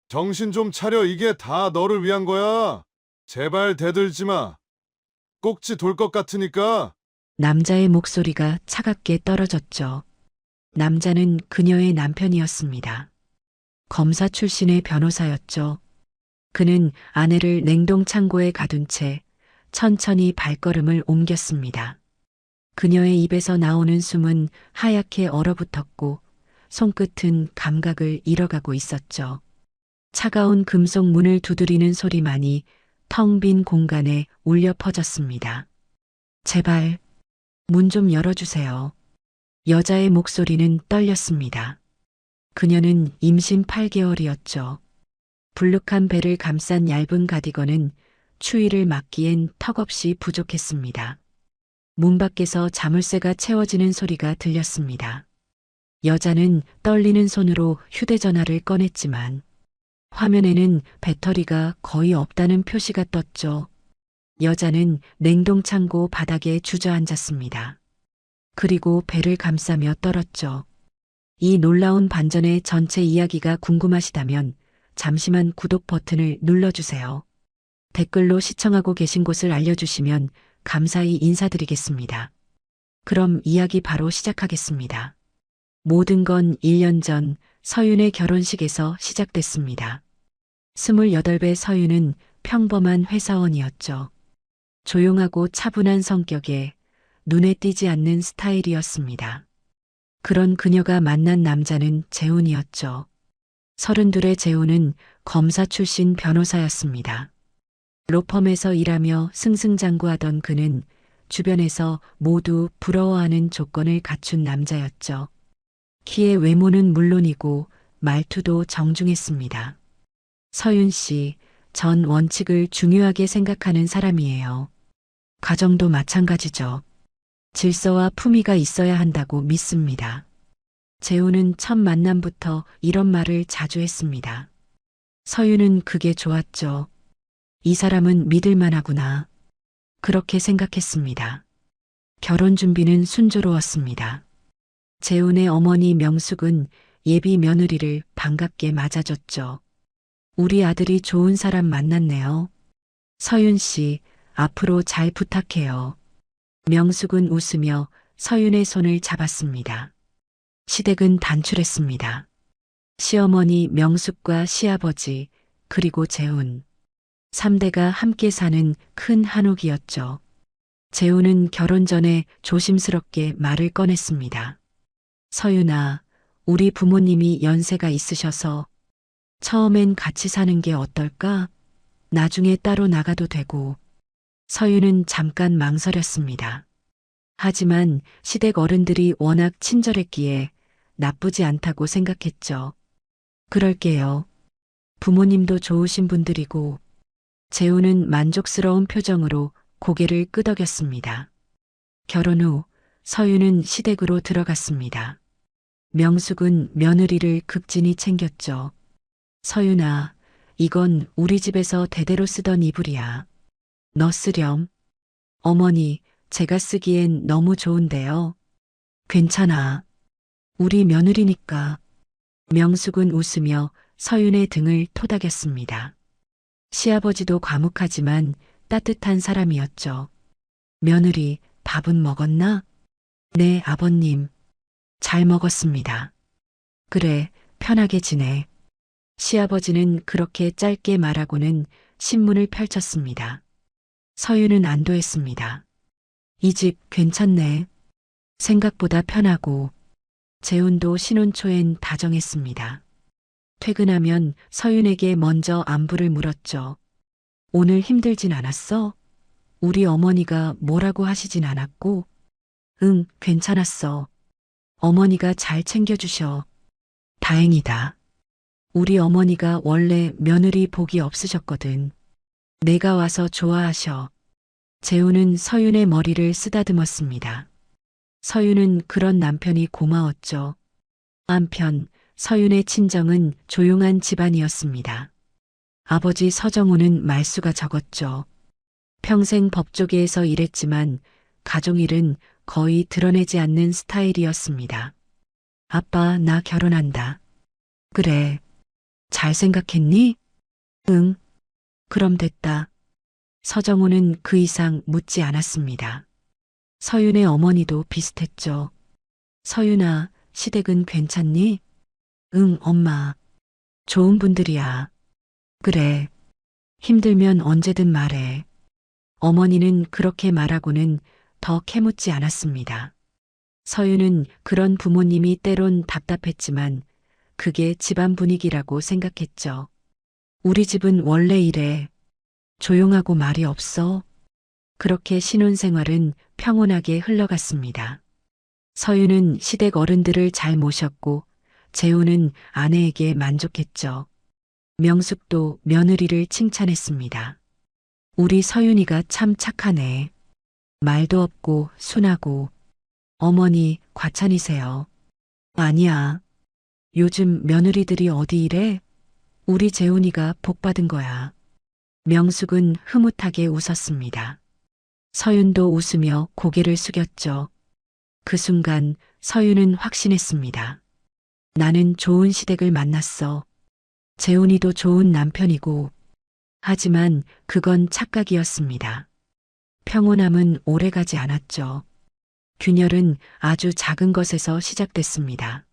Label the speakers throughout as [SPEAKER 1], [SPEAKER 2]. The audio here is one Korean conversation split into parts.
[SPEAKER 1] 정신 좀 차려. 이게 다 너를 위한 거야. 제발 대들지 마. 꼭지 돌 것 같으니까.
[SPEAKER 2] 남자의 목소리가 차갑게 떨어졌죠. 남자는 그녀의 남편이었습니다. 검사 출신의 변호사였죠. 그는 아내를 냉동창고에 가둔 채 천천히 발걸음을 옮겼습니다. 그녀의 입에서 나오는 숨은 하얗게 얼어붙었고 손끝은 감각을 잃어가고 있었죠. 차가운 금속 문을 두드리는 소리만이 텅 빈 공간에 울려 퍼졌습니다. 제발 문 좀 열어주세요. 여자의 목소리는 떨렸습니다. 그녀는 임신 8개월이었죠. 불룩한 배를 감싼 얇은 가디건은 추위를 막기엔 턱없이 부족했습니다. 문 밖에서 자물쇠가 채워지는 소리가 들렸습니다. 여자는 떨리는 손으로 휴대전화를 꺼냈지만 화면에는 배터리가 거의 없다는 표시가 떴죠. 여자는 냉동창고 바닥에 주저앉았습니다. 그리고 배를 감싸며 떨었죠. 이 놀라운 반전의 전체 이야기가 궁금하시다면 잠시만 구독 버튼을 눌러주세요. 댓글로 시청하고 계신 곳을 알려주시면 감사히 인사드리겠습니다. 그럼 이야기 바로 시작하겠습니다. 모든 건 1년 전 서윤의 결혼식에서 시작됐습니다. 28배 서윤은 평범한 회사원이었죠. 조용하고 차분한 성격에 눈에 띄지 않는 스타일이었습니다. 그런 그녀가 만난 남자는 재훈이었죠. 32의 재훈은 검사 출신 변호사였습니다. 로펌에서 일하며 승승장구하던 그는 주변에서 모두 부러워하는 조건을 갖춘 남자였죠. 키의 외모는 물론이고 말투도 정중했습니다. 서윤 씨, 전 원칙을 중요하게 생각하는 사람이에요. 가정도 마찬가지죠. 질서와 품위가 있어야 한다고 믿습니다. 재훈은 첫 만남부터 이런 말을 자주 했습니다. 서윤은 그게 좋았죠. 이 사람은 믿을만하구나. 그렇게 생각했습니다. 결혼 준비는 순조로웠습니다. 재훈의 어머니 명숙은 예비 며느리를 반갑게 맞아줬죠. 우리 아들이 좋은 사람 만났네요. 서윤 씨, 앞으로 잘 부탁해요. 명숙은 웃으며 서윤의 손을 잡았습니다. 시댁은 단출했습니다. 시어머니 명숙과 시아버지, 그리고 재훈. 3대가 함께 사는 큰 한옥이었죠. 재훈은 결혼 전에 조심스럽게 말을 꺼냈습니다. 서윤아, 우리 부모님이 연세가 있으셔서 처음엔 같이 사는 게 어떨까? 나중에 따로 나가도 되고. 서윤은 잠깐 망설였습니다. 하지만 시댁 어른들이 워낙 친절했기에 나쁘지 않다고 생각했죠. 그럴게요. 부모님도 좋으신 분들이고. 재훈은 만족스러운 표정으로 고개를 끄덕였습니다. 결혼 후 서윤은 시댁으로 들어갔습니다. 명숙은 며느리를 극진히 챙겼죠. 서윤아, 이건 우리 집에서 대대로 쓰던 이불이야. 너 쓰렴. 어머니, 제가 쓰기엔 너무 좋은데요. 괜찮아. 우리 며느리니까. 명숙은 웃으며 서윤의 등을 토닥였습니다. 시아버지도 과묵하지만 따뜻한 사람이었죠. 며느리, 밥은 먹었나? 네, 아버님. 잘 먹었습니다. 그래, 편하게 지내. 시아버지는 그렇게 짧게 말하고는 신문을 펼쳤습니다. 서윤은 안도했습니다. 이 집 괜찮네. 생각보다 편하고. 재훈도 신혼 초엔 다정했습니다. 퇴근하면 서윤에게 먼저 안부를 물었죠. 오늘 힘들진 않았어? 우리 어머니가 뭐라고 하시진 않았고? 응, 괜찮았어. 어머니가 잘 챙겨주셔. 다행이다. 우리 어머니가 원래 며느리 복이 없으셨거든. 내가 와서 좋아하셔. 재훈은 서윤의 머리를 쓰다듬었습니다. 서윤은 그런 남편이 고마웠죠. 한편 서윤의 친정은 조용한 집안이었습니다. 아버지 서정우는 말수가 적었죠. 평생 법조계에서 일했지만 가족일은 거의 드러내지 않는 스타일이었습니다. 아빠, 나 결혼한다. 그래. 잘 생각했니? 응. 그럼 됐다. 서정호는 그 이상 묻지 않았습니다. 서윤의 어머니도 비슷했죠. 서윤아, 시댁은 괜찮니? 응, 엄마. 좋은 분들이야. 그래. 힘들면 언제든 말해. 어머니는 그렇게 말하고는 더 캐묻지 않았습니다. 서윤은 그런 부모님이 때론 답답했지만 그게 집안 분위기라고 생각했죠. 우리 집은 원래 이래. 조용하고 말이 없어. 그렇게 신혼생활은 평온하게 흘러갔습니다. 서윤은 시댁 어른들을 잘 모셨고 재우는 아내에게 만족했죠. 명숙도 며느리를 칭찬했습니다. 우리 서윤이가 참 착하네. 말도 없고 순하고. 어머니 과찬이세요. 아니야. 요즘 며느리들이 어디 이래? 우리 재훈이가 복 받은 거야. 명숙은 흐뭇하게 웃었습니다. 서윤도 웃으며 고개를 숙였죠. 그 순간 서윤은 확신했습니다. 나는 좋은 시댁을 만났어. 재훈이도 좋은 남편이고. 하지만 그건 착각이었습니다. 평온함은 오래가지 않았죠. 균열은 아주 작은 것에서 시작됐습니다.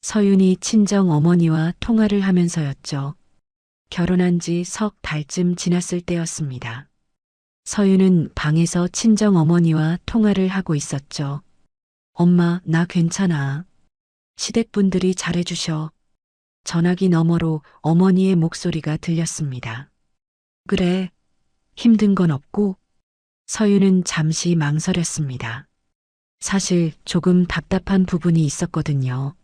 [SPEAKER 2] 서윤이 친정 어머니와 통화를 하면서였죠. 결혼한 지 석 달쯤 지났을 때였습니다. 서윤은 방에서 친정 어머니와 통화를 하고 있었죠. 엄마, 나 괜찮아. 시댁분들이 잘해주셔. 전화기 너머로 어머니의 목소리가 들렸습니다. 그래, 힘든 건 없고. 서윤은 잠시 망설였습니다. 사실 조금 답답한 부분이 있었거든요.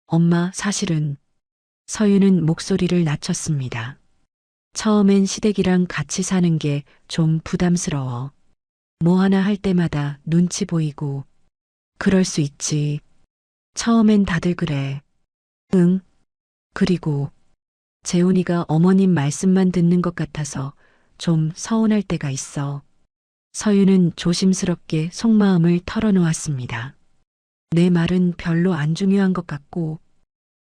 [SPEAKER 2] 엄마, 사실은. 서윤은 목소리를 낮췄습니다. 처음엔 시댁이랑 같이 사는 게 좀 부담스러워. 뭐 하나 할 때마다 눈치 보이고. 그럴 수 있지. 처음엔 다들 그래. 응. 그리고 재훈이가 어머님 말씀만 듣는 것 같아서 좀 서운할 때가 있어. 서윤은 조심스럽게 속마음을 털어놓았습니다. 내 말은 별로 안 중요한 것 같고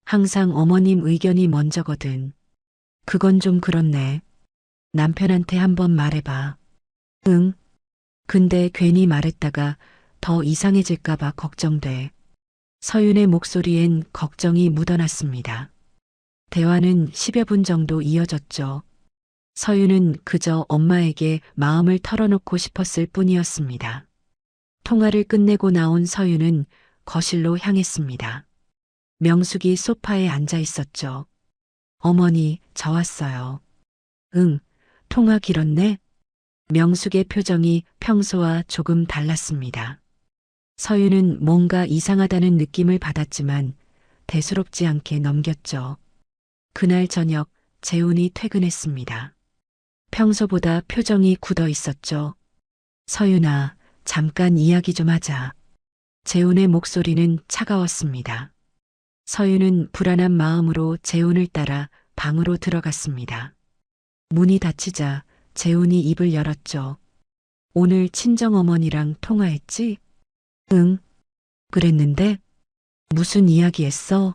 [SPEAKER 2] 항상 어머님 의견이 먼저거든. 그건 좀 그렇네. 남편한테 한번 말해봐. 응. 근데 괜히 말했다가 더 이상해질까봐 걱정돼. 서윤의 목소리엔 걱정이 묻어났습니다. 대화는 10여 분 정도 이어졌죠. 서윤은 그저 엄마에게 마음을 털어놓고 싶었을 뿐이었습니다. 통화를 끝내고 나온 서윤은 거실로 향했습니다. 명숙이 소파에 앉아 있었죠. 어머니, 저 왔어요. 응, 통화 길었네? 명숙의 표정이 평소와 조금 달랐습니다. 서윤은 뭔가 이상하다는 느낌을 받았지만 대수롭지 않게 넘겼죠. 그날 저녁 재훈이 퇴근했습니다. 평소보다 표정이 굳어 있었죠. 서윤아, 잠깐 이야기 좀 하자. 재훈의 목소리는 차가웠습니다. 서윤은 불안한 마음으로 재훈을 따라 방으로 들어갔습니다. 문이 닫히자 재훈이 입을 열었죠. 오늘 친정어머니랑 통화했지? 응. 그랬는데? 무슨 이야기 했어?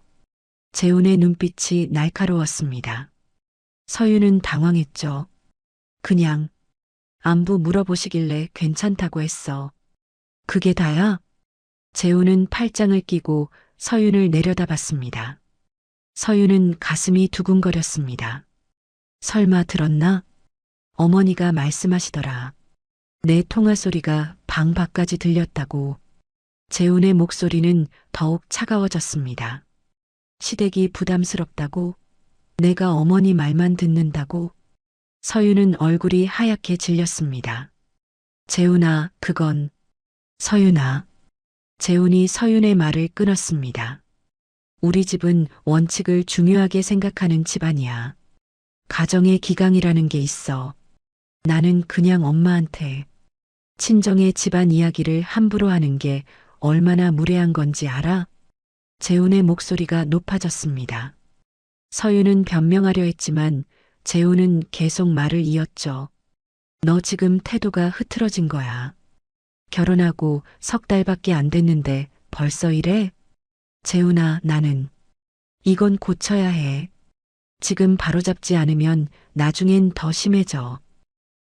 [SPEAKER 2] 재훈의 눈빛이 날카로웠습니다. 서윤은 당황했죠. 그냥 안부 물어보시길래 괜찮다고 했어. 그게 다야? 재훈은 팔짱을 끼고 서윤을 내려다봤습니다. 서윤은 가슴이 두근거렸습니다. 설마 들었나? 어머니가 말씀하시더라. 내 통화 소리가 방 밖까지 들렸다고. 재훈의 목소리는 더욱 차가워졌습니다. 시댁이 부담스럽다고? 내가 어머니 말만 듣는다고? 서윤은 얼굴이 하얗게 질렸습니다. 재훈아, 그건. 서윤아. 재훈이 서윤의 말을 끊었습니다. 우리 집은 원칙을 중요하게 생각하는 집안이야. 가정의 기강이라는 게 있어. 나는 그냥 엄마한테 친정의 집안 이야기를 함부로 하는 게 얼마나 무례한 건지 알아? 재훈의 목소리가 높아졌습니다. 서윤은 변명하려 했지만 재훈은 계속 말을 이었죠. 너 지금 태도가 흐트러진 거야. 결혼하고 석 달밖에 안 됐는데 벌써 이래? 재훈아, 나는 이건 고쳐야 해. 지금 바로잡지 않으면 나중엔 더 심해져.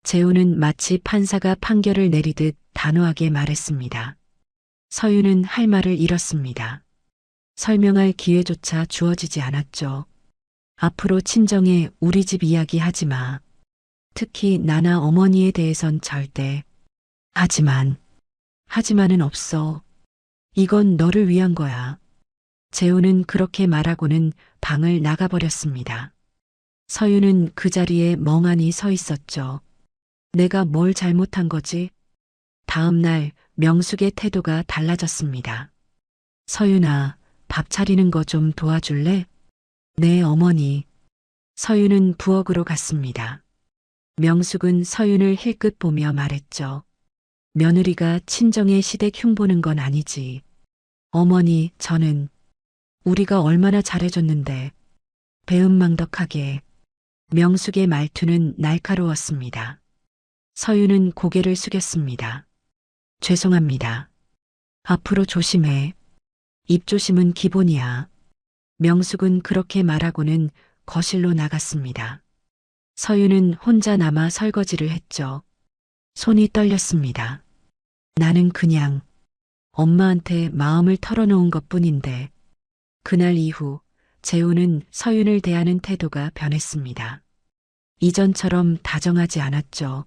[SPEAKER 2] 재우는 마치 판사가 판결을 내리듯 단호하게 말했습니다. 서윤은 할 말을 잃었습니다. 설명할 기회조차 주어지지 않았죠. 앞으로 친정에 우리 집 이야기 하지 마. 특히 나나 어머니에 대해선 절대. 하지만은 없어. 이건 너를 위한 거야. 재우는 그렇게 말하고는 방을 나가버렸습니다. 서윤은 그 자리에 멍하니 서 있었죠. 내가 뭘 잘못한 거지? 다음 날 명숙의 태도가 달라졌습니다. 서윤아, 밥 차리는 거 좀 도와줄래? 네, 어머니. 서윤은 부엌으로 갔습니다. 명숙은 서윤을 힐끗 보며 말했죠. 며느리가 친정의 시댁 흉보는 건 아니지. 어머니, 저는 우리가 얼마나 잘해줬는데. 배은망덕하게. 명숙의 말투는 날카로웠습니다. 서윤은 고개를 숙였습니다. 죄송합니다. 앞으로 조심해. 입조심은 기본이야. 명숙은 그렇게 말하고는 거실로 나갔습니다. 서윤은 혼자 남아 설거지를 했죠. 손이 떨렸습니다. 나는 그냥 엄마한테 마음을 털어놓은 것뿐인데. 그날 이후 재우는 서윤을 대하는 태도가 변했습니다. 이전처럼 다정하지 않았죠.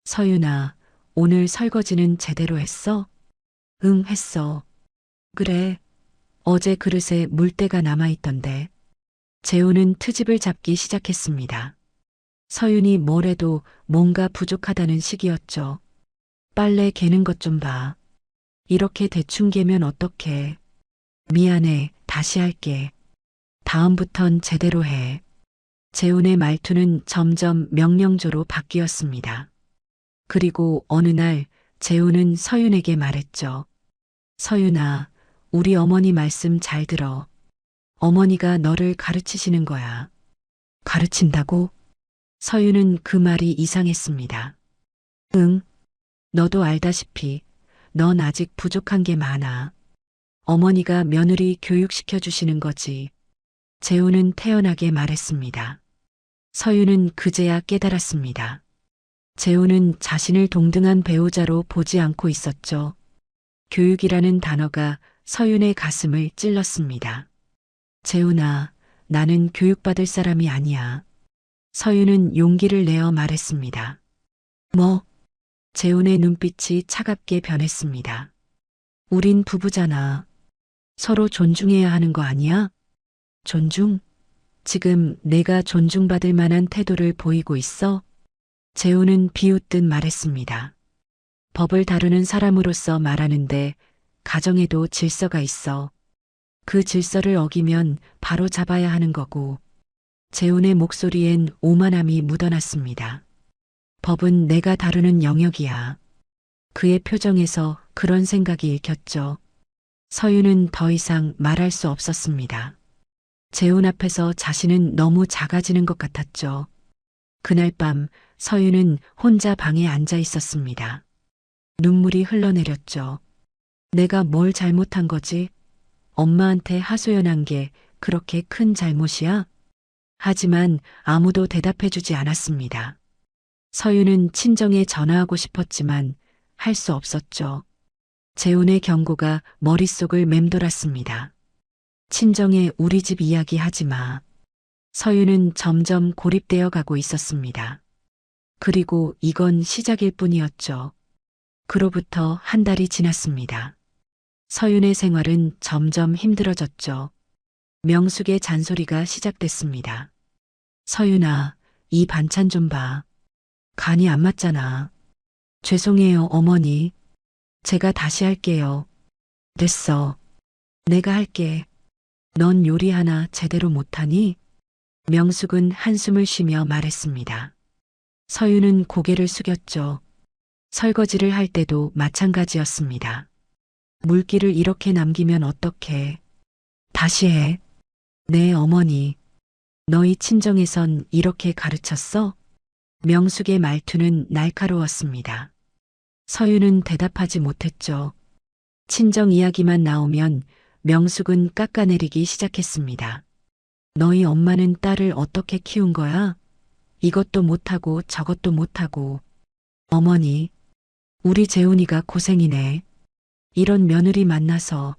[SPEAKER 2] 서윤아, 오늘 설거지는 제대로 했어? 응, 했어. 그래. 어제 그릇에 물때가 남아있던데. 재우는 트집을 잡기 시작했습니다. 서윤이 뭐래도 뭔가 부족하다는 식이었죠. 빨래 개는 것 좀 봐. 이렇게 대충 개면 어떡해. 미안해, 다시 할게. 다음부턴 제대로 해. 재훈의 말투는 점점 명령조로 바뀌었습니다. 그리고 어느 날 재훈은 서윤에게 말했죠. 서윤아, 우리 어머니 말씀 잘 들어. 어머니가 너를 가르치시는 거야. 가르친다고? 서윤은 그 말이 이상했습니다. 응, 너도 알다시피 넌 아직 부족한 게 많아. 어머니가 며느리 교육시켜 주시는 거지. 재우는 태연하게 말했습니다. 서윤은 그제야 깨달았습니다. 재우는 자신을 동등한 배우자로 보지 않고 있었죠. 교육이라는 단어가 서윤의 가슴을 찔렀습니다. 재훈아, 나는 교육받을 사람이 아니야. 서윤은 용기를 내어 말했습니다. 뭐? 재훈의 눈빛이 차갑게 변했습니다. 우린 부부잖아. 서로 존중해야 하는 거 아니야? 존중? 지금 내가 존중받을 만한 태도를 보이고 있어? 재훈은 비웃듯 말했습니다. 법을 다루는 사람으로서 말하는데 가정에도 질서가 있어. 그 질서를 어기면 바로 잡아야 하는 거고. 재훈의 목소리엔 오만함이 묻어났습니다. 법은 내가 다루는 영역이야. 그의 표정에서 그런 생각이 읽혔죠. 서윤은 더 이상 말할 수 없었습니다. 재훈 앞에서 자신은 너무 작아지는 것 같았죠. 그날 밤 서윤은 혼자 방에 앉아 있었습니다. 눈물이 흘러내렸죠. 내가 뭘 잘못한 거지? 엄마한테 하소연한 게 그렇게 큰 잘못이야? 하지만 아무도 대답해주지 않았습니다. 서윤은 친정에 전화하고 싶었지만 할 수 없었죠. 재훈의 경고가 머릿속을 맴돌았습니다. 친정에 우리 집 이야기 하지 마. 서윤은 점점 고립되어 가고 있었습니다. 그리고 이건 시작일 뿐이었죠. 그로부터 한 달이 지났습니다. 서윤의 생활은 점점 힘들어졌죠. 명숙의 잔소리가 시작됐습니다. 서윤아, 이 반찬 좀 봐. 간이 안 맞잖아. 죄송해요, 어머니. 제가 다시 할게요. 됐어. 내가 할게. 넌 요리 하나 제대로 못하니? 명숙은 한숨을 쉬며 말했습니다. 서윤은 고개를 숙였죠. 설거지를 할 때도 마찬가지였습니다. 물기를 이렇게 남기면 어떡해. 다시 해. 네, 어머니. 너희 친정에선 이렇게 가르쳤어? 명숙의 말투는 날카로웠습니다. 서윤은 대답하지 못했죠. 친정 이야기만 나오면 명숙은 깎아내리기 시작했습니다. 너희 엄마는 딸을 어떻게 키운 거야? 이것도 못하고 저것도 못하고. 어머니, 우리 재훈이가 고생이네. 이런 며느리 만나서.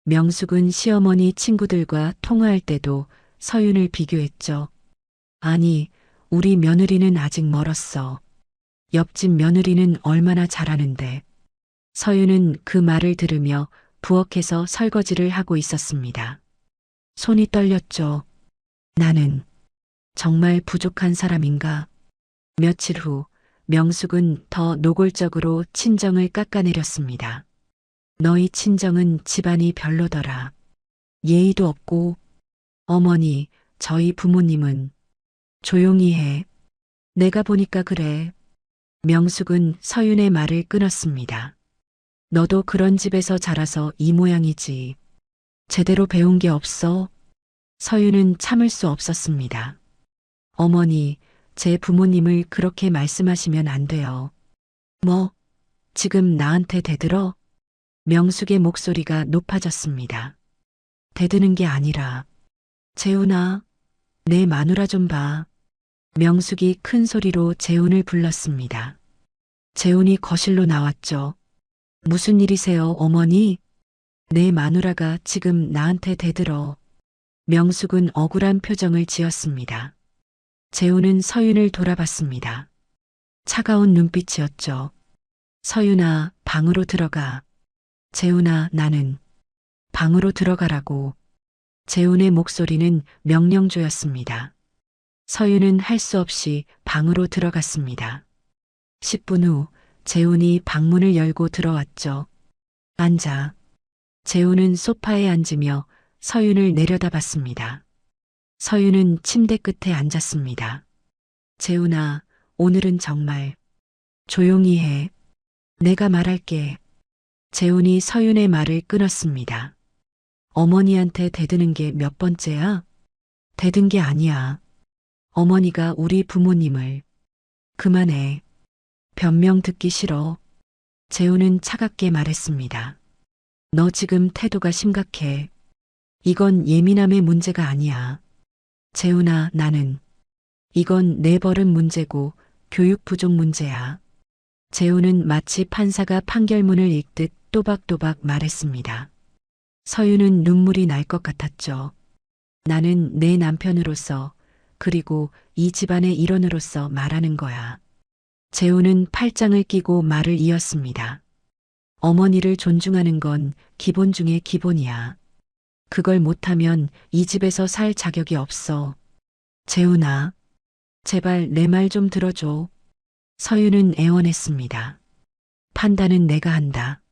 [SPEAKER 2] 명숙은 시어머니 친구들과 통화할 때도 서윤을 비교했죠. 아니, 우리 며느리는 아직 멀었어. 옆집 며느리는 얼마나 잘하는데. 서윤은 그 말을 들으며 부엌에서 설거지를 하고 있었습니다. 손이 떨렸죠. 나는 정말 부족한 사람인가? 며칠 후 명숙은 더 노골적으로 친정을 깎아내렸습니다. 너희 친정은 집안이 별로더라. 예의도 없고. 어머니, 저희 부모님은. 조용히 해. 내가 보니까 그래. 명숙은 서윤의 말을 끊었습니다. 너도 그런 집에서 자라서 이 모양이지. 제대로 배운 게 없어. 서윤은 참을 수 없었습니다. 어머니, 제 부모님을 그렇게 말씀하시면 안 돼요. 뭐, 지금 나한테 대들어? 명숙의 목소리가 높아졌습니다. 대드는 게 아니라, 재훈아, 내 마누라 좀 봐. 명숙이 큰 소리로 재훈을 불렀습니다. 재훈이 거실로 나왔죠. 무슨 일이세요, 어머니? 내 마누라가 지금 나한테 대들어. 명숙은 억울한 표정을 지었습니다. 재훈은 서윤을 돌아봤습니다. 차가운 눈빛이었죠. 서윤아, 방으로 들어가. 재훈아, 나는. 방으로 들어가라고. 재훈의 목소리는 명령조였습니다. 서윤은 할 수 없이 방으로 들어갔습니다. 10분 후 재훈이 방문을 열고 들어왔죠. 앉아. 재훈은 소파에 앉으며 서윤을 내려다봤습니다. 서윤은 침대 끝에 앉았습니다. 재훈아, 오늘은 정말 조용히 해. 내가 말할게. 재훈이 서윤의 말을 끊었습니다. 어머니한테 대드는 게 몇 번째야? 대든 게 아니야. 어머니가 우리 부모님을. 그만해. 변명 듣기 싫어. 재훈은 차갑게 말했습니다. 너 지금 태도가 심각해. 이건 예민함의 문제가 아니야. 재훈아, 나는. 이건 내 버릇 문제고 교육 부족 문제야. 재훈은 마치 판사가 판결문을 읽듯 또박또박 말했습니다. 서윤은 눈물이 날 것 같았죠. 나는 내 남편으로서 그리고 이 집안의 일원으로서 말하는 거야. 재훈은 팔짱을 끼고 말을 이었습니다. 어머니를 존중하는 건 기본 중에 기본이야. 그걸 못하면 이 집에서 살 자격이 없어. 재훈아, 제발 내 말 좀 들어줘. 서윤은 애원했습니다. 판단은 내가 한다.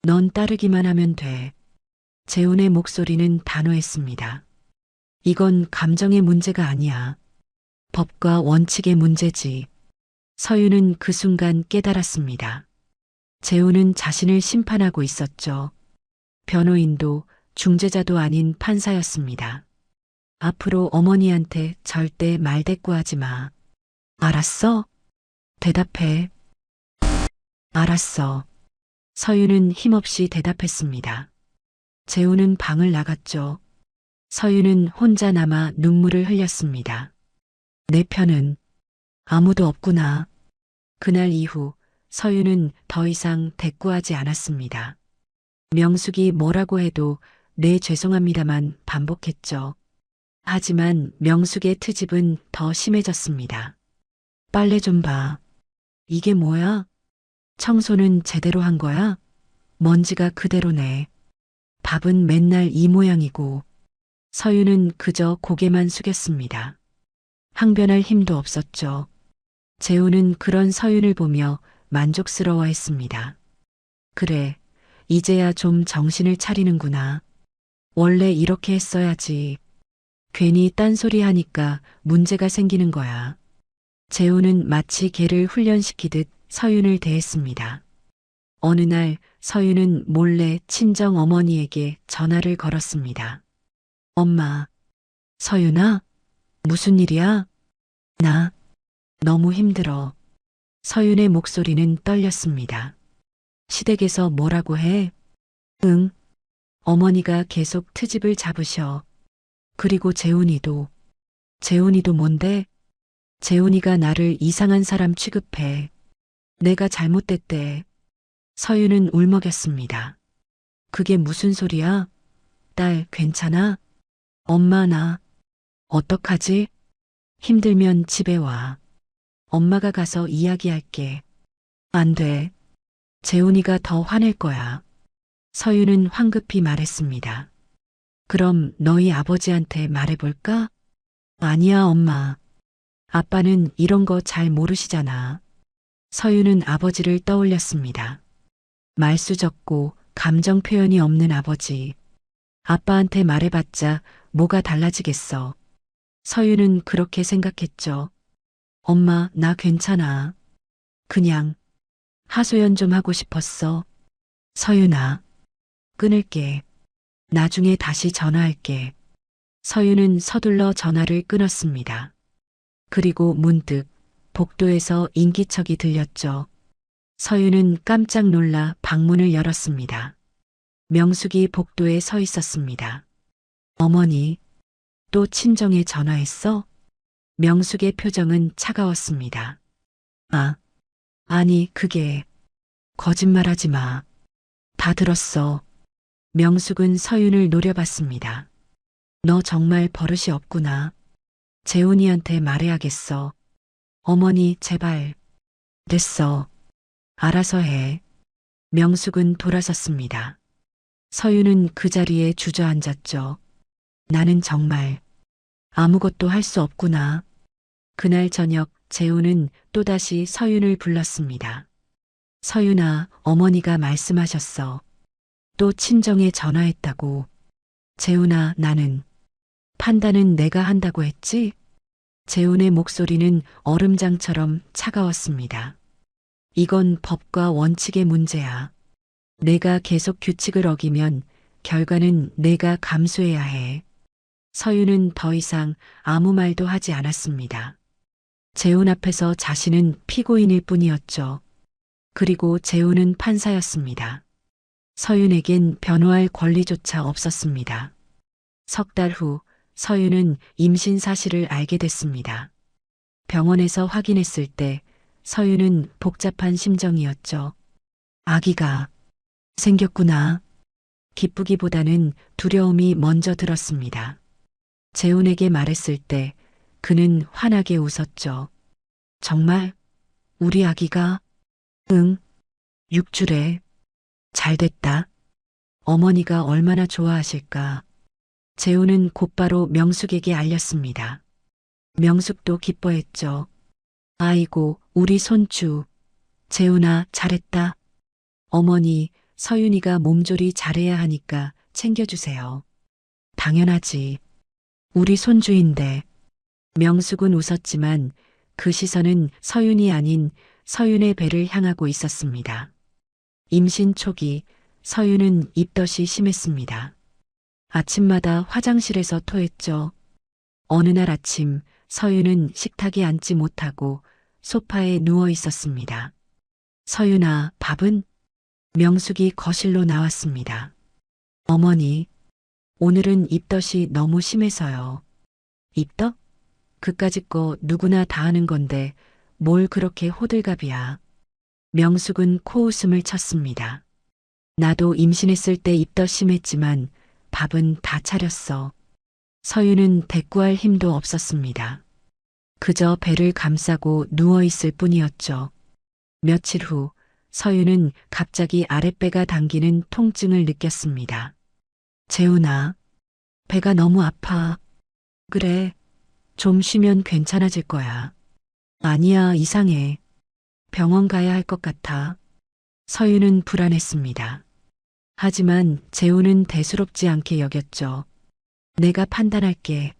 [SPEAKER 2] 넌 따르기만 하면 돼. 재훈의 목소리는 단호했습니다. 이건 감정의 문제가 아니야. 법과 원칙의 문제지. 서윤은 그 순간 깨달았습니다. 재훈은 자신을 심판하고 있었죠. 변호인도 중재자도 아닌 판사였습니다. 앞으로 어머니한테 절대 말대꾸하지 마. 알았어? 대답해. 알았어. 서윤은 힘없이 대답했습니다. 재훈은 방을 나갔죠. 서윤은 혼자 남아 눈물을 흘렸습니다. 내 편은 아무도 없구나. 그날 이후 서윤은 더 이상 대꾸하지 않았습니다. 명숙이 뭐라고 해도 네 죄송합니다만 반복했죠. 하지만 명숙의 트집은 더 심해졌습니다. 빨래 좀 봐. 이게 뭐야? 청소는 제대로 한 거야? 먼지가 그대로네. 밥은 맨날 이 모양이고. 서윤은 그저 고개만 숙였습니다. 항변할 힘도 없었죠. 재훈은 그런 서윤을 보며 만족스러워했습니다. 그래, 이제야 좀 정신을 차리는구나. 원래 이렇게 했어야지. 괜히 딴소리 하니까 문제가 생기는 거야. 재훈은 마치 개를 훈련시키듯 서윤을 대했습니다. 어느 날 서윤은 몰래 친정 어머니에게 전화를 걸었습니다. 엄마, 서윤아? 무슨 일이야? 나 너무 힘들어. 서윤의 목소리는 떨렸습니다. 시댁에서 뭐라고 해? 응, 어머니가 계속 트집을 잡으셔. 그리고 재훈이도 뭔데? 재훈이가 나를 이상한 사람 취급해. 내가 잘못됐대. 서윤은 울먹였습니다. 그게 무슨 소리야? 딸, 괜찮아? 엄마, 나 어떡하지? 힘들면 집에 와. 엄마가 가서 이야기할게. 안 돼. 재훈이가 더 화낼 거야. 서윤은 황급히 말했습니다. 그럼 너희 아버지한테 말해볼까? 아니야, 엄마. 아빠는 이런 거 잘 모르시잖아. 서윤은 아버지를 떠올렸습니다. 말수적고 감정 표현이 없는 아버지. 아빠한테 말해봤자 뭐가 달라지겠어. 서윤은 그렇게 생각했죠. 엄마, 나 괜찮아. 그냥 하소연 좀 하고 싶었어. 서윤아, 끊을게. 나중에 다시 전화할게. 서윤은 서둘러 전화를 끊었습니다. 그리고 문득 복도에서 인기척이 들렸죠. 서윤은 깜짝 놀라 방문을 열었습니다. 명숙이 복도에 서 있었습니다. 어머니, 또 친정에 전화했어? 명숙의 표정은 차가웠습니다. 아니, 그게 거짓말하지 마. 다 들었어. 명숙은 서윤을 노려봤습니다. 너 정말 버릇이 없구나. 재훈이한테 말해야겠어. 어머니, 제발. 됐어. 알아서 해. 명숙은 돌아섰습니다. 서윤은 그 자리에 주저앉았죠. 나는 정말 아무것도 할 수 없구나. 그날 저녁 재훈은 또다시 서윤을 불렀습니다. 서윤아, 어머니가 말씀하셨어. 또 친정에 전화했다고. 재훈아, 판단은 내가 한다고 했지? 재훈의 목소리는 얼음장처럼 차가웠습니다. 이건 법과 원칙의 문제야. 내가 계속 규칙을 어기면 결과는 내가 감수해야 해. 서윤은 더 이상 아무 말도 하지 않았습니다. 재훈 앞에서 자신은 피고인일 뿐이었죠. 그리고 재훈은 판사였습니다. 서윤에겐 변호할 권리조차 없었습니다. 석 달 후 서윤은 임신 사실을 알게 됐습니다. 병원에서 확인했을 때 서윤은 복잡한 심정이었죠. 아기가 생겼구나. 기쁘기보다는 두려움이 먼저 들었습니다. 재훈에게 말했을 때 그는 환하게 웃었죠. 정말? 우리 아기가? 응. 6주래. 잘됐다. 어머니가 얼마나 좋아하실까. 재훈은 곧바로 명숙에게 알렸습니다. 명숙도 기뻐했죠. 아이고, 우리 손주. 재훈아, 잘했다. 어머니, 서윤이가 몸조리 잘해야 하니까 챙겨주세요. 당연하지. 우리 손주인데. 명숙은 웃었지만 그 시선은 서윤이 아닌 서윤의 배를 향하고 있었습니다. 임신 초기 서윤은 입덧이 심했습니다. 아침마다 화장실에서 토했죠. 어느 날 아침 서윤은 식탁에 앉지 못하고 소파에 누워 있었습니다. 서윤아, 밥은? 명숙이 거실로 나왔습니다. 어머니, 오늘은 입덧이 너무 심해서요. 입덧? 그까짓 거 누구나 다 하는 건데 뭘 그렇게 호들갑이야. 명숙은 코웃음을 쳤습니다. 나도 임신했을 때 입덧 심했지만 밥은 다 차렸어. 서윤은 대꾸할 힘도 없었습니다. 그저 배를 감싸고 누워있을 뿐이었죠. 며칠 후 서윤은 갑자기 아랫배가 당기는 통증을 느꼈습니다. 재훈아, 배가 너무 아파. 그래, 좀 쉬면 괜찮아질 거야. 아니야, 이상해. 병원 가야 할 것 같아. 서윤은 불안했습니다. 하지만 재훈은 대수롭지 않게 여겼죠. 내가 판단할게.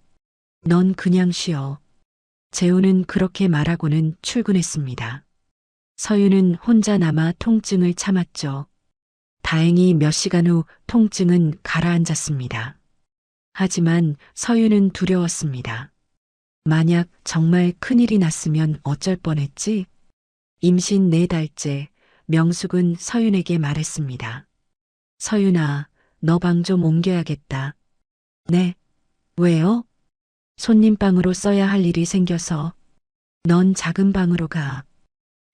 [SPEAKER 2] 넌 그냥 쉬어. 재훈은 그렇게 말하고는 출근했습니다. 서윤은 혼자 남아 통증을 참았죠. 다행히 몇 시간 후 통증은 가라앉았습니다. 하지만 서윤은 두려웠습니다. 만약 정말 큰일이 났으면 어쩔 뻔했지? 임신 4달째 명숙은 서윤에게 말했습니다. 서윤아, 너 방 좀 옮겨야겠다. 네. 왜요? 손님방으로 써야 할 일이 생겨서. 넌 작은 방으로 가.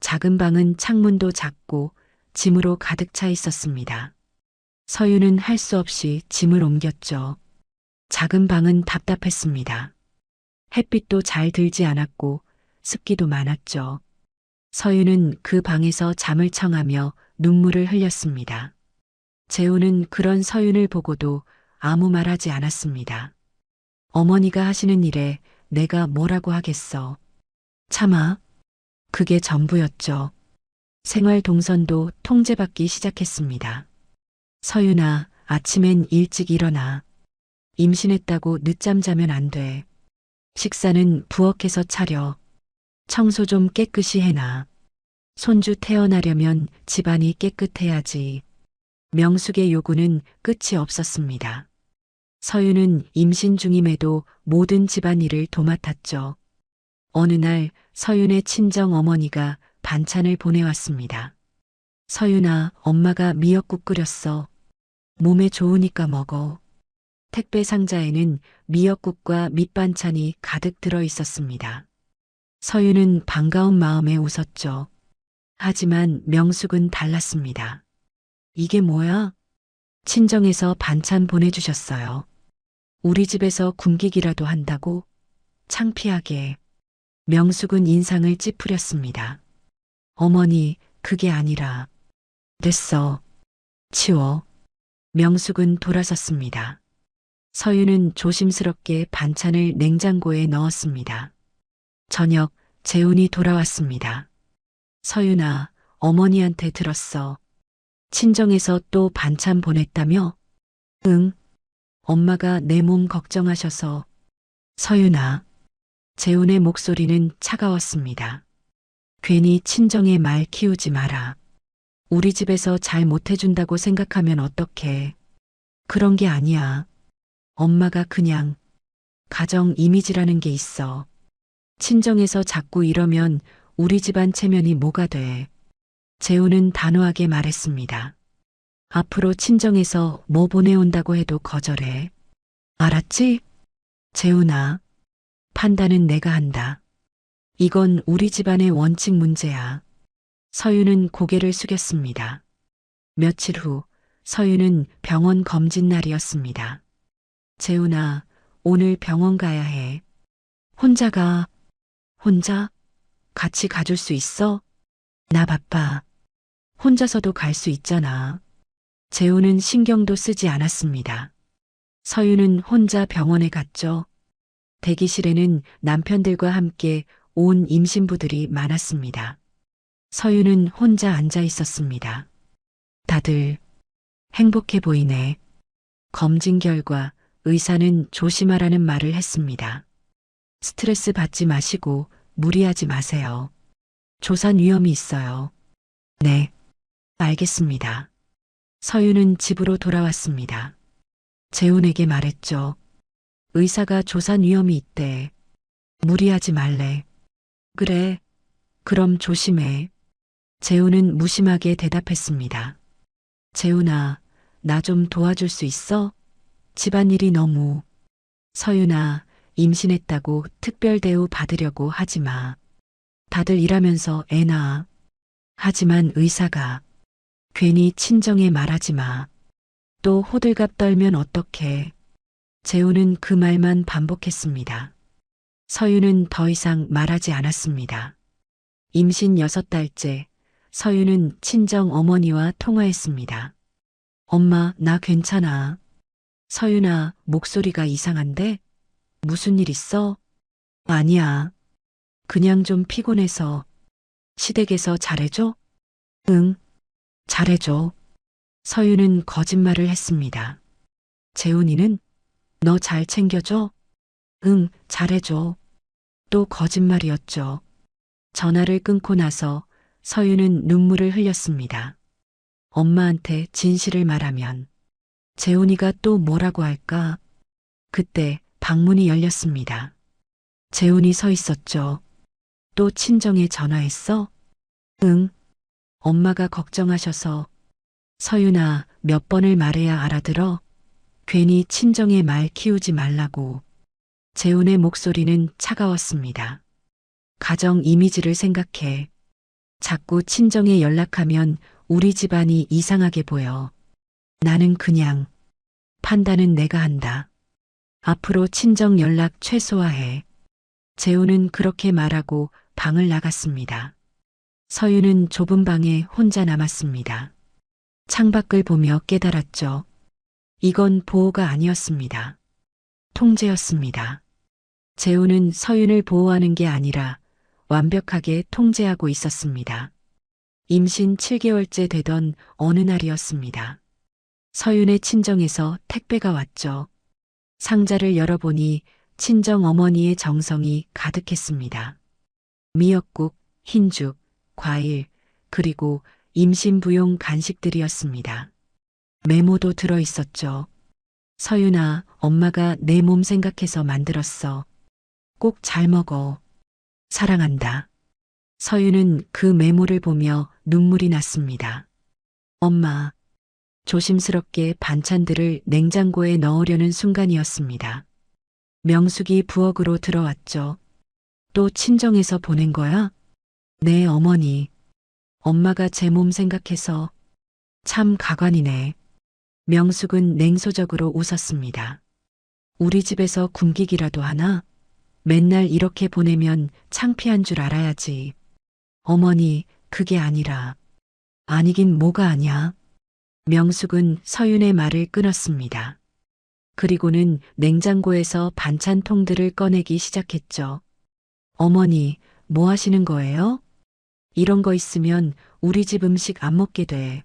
[SPEAKER 2] 작은 방은 창문도 작고 짐으로 가득 차 있었습니다. 서유는 할 수 없이 짐을 옮겼죠. 작은 방은 답답했습니다. 햇빛도 잘 들지 않았고 습기도 많았죠. 서유는 그 방에서 잠을 청하며 눈물을 흘렸습니다. 재우는 그런 서윤을 보고도 아무 말하지 않았습니다. 어머니가 하시는 일에 내가 뭐라고 하겠어. 차마. 그게 전부였죠. 생활 동선도 통제받기 시작했습니다. 서윤아, 아침엔 일찍 일어나. 임신했다고 늦잠 자면 안 돼. 식사는 부엌에서 차려. 청소 좀 깨끗이 해놔. 손주 태어나려면 집안이 깨끗해야지. 명숙의 요구는 끝이 없었습니다. 서유는 임신 중임에도 모든 집안일을 도맡았죠. 어느 날 서윤의 친정 어머니가 반찬을 보내왔습니다. 서윤아, 엄마가 미역국 끓였어. 몸에 좋으니까 먹어. 택배 상자에는 미역국과 밑반찬이 가득 들어 있었습니다. 서윤은 반가운 마음에 웃었죠. 하지만 명숙은 달랐습니다. 이게 뭐야? 친정에서 반찬 보내주셨어요. 우리 집에서 굶기기라도 한다고? 창피하게. 명숙은 인상을 찌푸렸습니다. 어머니, 그게 아니라. 됐어. 치워. 명숙은 돌아섰습니다. 서유는 조심스럽게 반찬을 냉장고에 넣었습니다. 저녁, 재훈이 돌아왔습니다. 서윤아, 어머니한테 들었어. 친정에서 또 반찬 보냈다며? 응. 엄마가 내 몸 걱정하셔서. 서윤아. 재훈의 목소리는 차가웠습니다. 괜히 친정에 말 키우지 마라. 우리 집에서 잘 못해준다고 생각하면 어떡해. 그런 게 아니야. 엄마가 그냥 가정 이미지라는 게 있어. 친정에서 자꾸 이러면 우리 집안 체면이 뭐가 돼. 재훈은 단호하게 말했습니다. 앞으로 친정에서 뭐 보내온다고 해도 거절해. 알았지? 재훈아. 판단은 내가 한다. 이건 우리 집안의 원칙 문제야. 서유는 고개를 숙였습니다. 며칠 후 서유는 병원 검진 날이었습니다. 재훈아, 오늘 병원 가야 해. 혼자 가. 혼자? 같이 가줄 수 있어? 나 바빠. 혼자서도 갈 수 있잖아. 재훈은 신경도 쓰지 않았습니다. 서유는 혼자 병원에 갔죠. 대기실에는 남편들과 함께 온 임신부들이 많았습니다. 서유는 혼자 앉아 있었습니다. 다들 행복해 보이네. 검진 결과 의사는 조심하라는 말을 했습니다. 스트레스 받지 마시고 무리하지 마세요. 조산 위험이 있어요. 네, 알겠습니다. 서유는 집으로 돌아왔습니다. 재훈에게 말했죠. 의사가 조산 위험이 있대. 무리하지 말래. 그래, 그럼 조심해. 재훈은 무심하게 대답했습니다. 재훈아, 나 좀 도와줄 수 있어? 집안일이 너무. 서윤아, 임신했다고 특별 대우 받으려고 하지 마. 다들 일하면서 애 낳아. 하지만 의사가 괜히 친정에 말하지 마. 또 호들갑 떨면 어떡해. 재훈은 그 말만 반복했습니다. 서유는 더 이상 말하지 않았습니다. 임신 6달째, 서유는 친정 어머니와 통화했습니다. 엄마, 나 괜찮아. 서윤아, 목소리가 이상한데? 무슨 일 있어? 아니야. 그냥 좀 피곤해서. 시댁에서 잘해줘? 응, 잘해줘. 서유는 거짓말을 했습니다. 재훈이는? 너 잘 챙겨줘? 응, 잘해줘. 또 거짓말이었죠. 전화를 끊고 나서 서유는 눈물을 흘렸습니다. 엄마한테 진실을 말하면 재훈이가 또 뭐라고 할까? 그때 방문이 열렸습니다. 재훈이 서 있었죠. 또 친정에 전화했어? 응. 엄마가 걱정하셔서. 서윤아, 몇 번을 말해야 알아들어? 괜히 친정의 말 키우지 말라고. 재훈의 목소리는 차가웠습니다. 가정 이미지를 생각해. 자꾸 친정에 연락하면 우리 집안이 이상하게 보여. 나는 그냥 판단은 내가 한다. 앞으로 친정 연락 최소화해. 재훈은 그렇게 말하고 방을 나갔습니다. 서윤은 좁은 방에 혼자 남았습니다. 창밖을 보며 깨달았죠. 이건 보호가 아니었습니다. 통제였습니다. 재훈은 서윤을 보호하는 게 아니라 완벽하게 통제하고 있었습니다. 임신 7개월째 되던 어느 날이었습니다. 서윤의 친정에서 택배가 왔죠. 상자를 열어보니 친정 어머니의 정성이 가득했습니다. 미역국, 흰죽, 과일, 그리고 임신 부용 간식들이었습니다. 메모도 들어 있었죠. 서윤아, 엄마가 내 몸 생각해서 만들었어. 꼭 잘 먹어. 사랑한다. 서윤은 그 메모를 보며 눈물이 났습니다. 엄마. 조심스럽게 반찬들을 냉장고에 넣으려는 순간이었습니다. 명숙이 부엌으로 들어왔죠. 또 친정에서 보낸 거야? 네, 어머니. 엄마가 제 몸 생각해서 참 가관이네. 명숙은 냉소적으로 웃었습니다. 우리 집에서 굶기기라도 하나? 맨날 이렇게 보내면 창피한 줄 알아야지. 어머니, 그게 아니라. 아니긴 뭐가 아냐. 명숙은 서윤의 말을 끊었습니다. 그리고는 냉장고에서 반찬통들을 꺼내기 시작했죠. 어머니, 뭐 하시는 거예요? 이런 거 있으면 우리 집 음식 안 먹게 돼.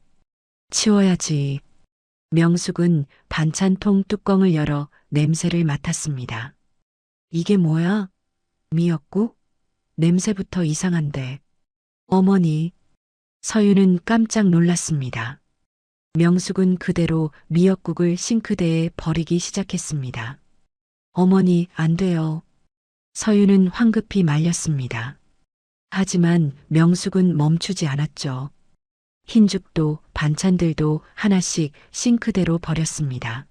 [SPEAKER 2] 치워야지. 명숙은 반찬통 뚜껑을 열어 냄새를 맡았습니다. 이게 뭐야? 미역국? 냄새부터 이상한데. 어머니. 서윤은 깜짝 놀랐습니다. 명숙은 그대로 미역국을 싱크대에 버리기 시작했습니다. 어머니, 안 돼요. 서윤은 황급히 말렸습니다. 하지만 명숙은 멈추지 않았죠. 흰죽도 반찬들도 하나씩 싱크대로 버렸습니다.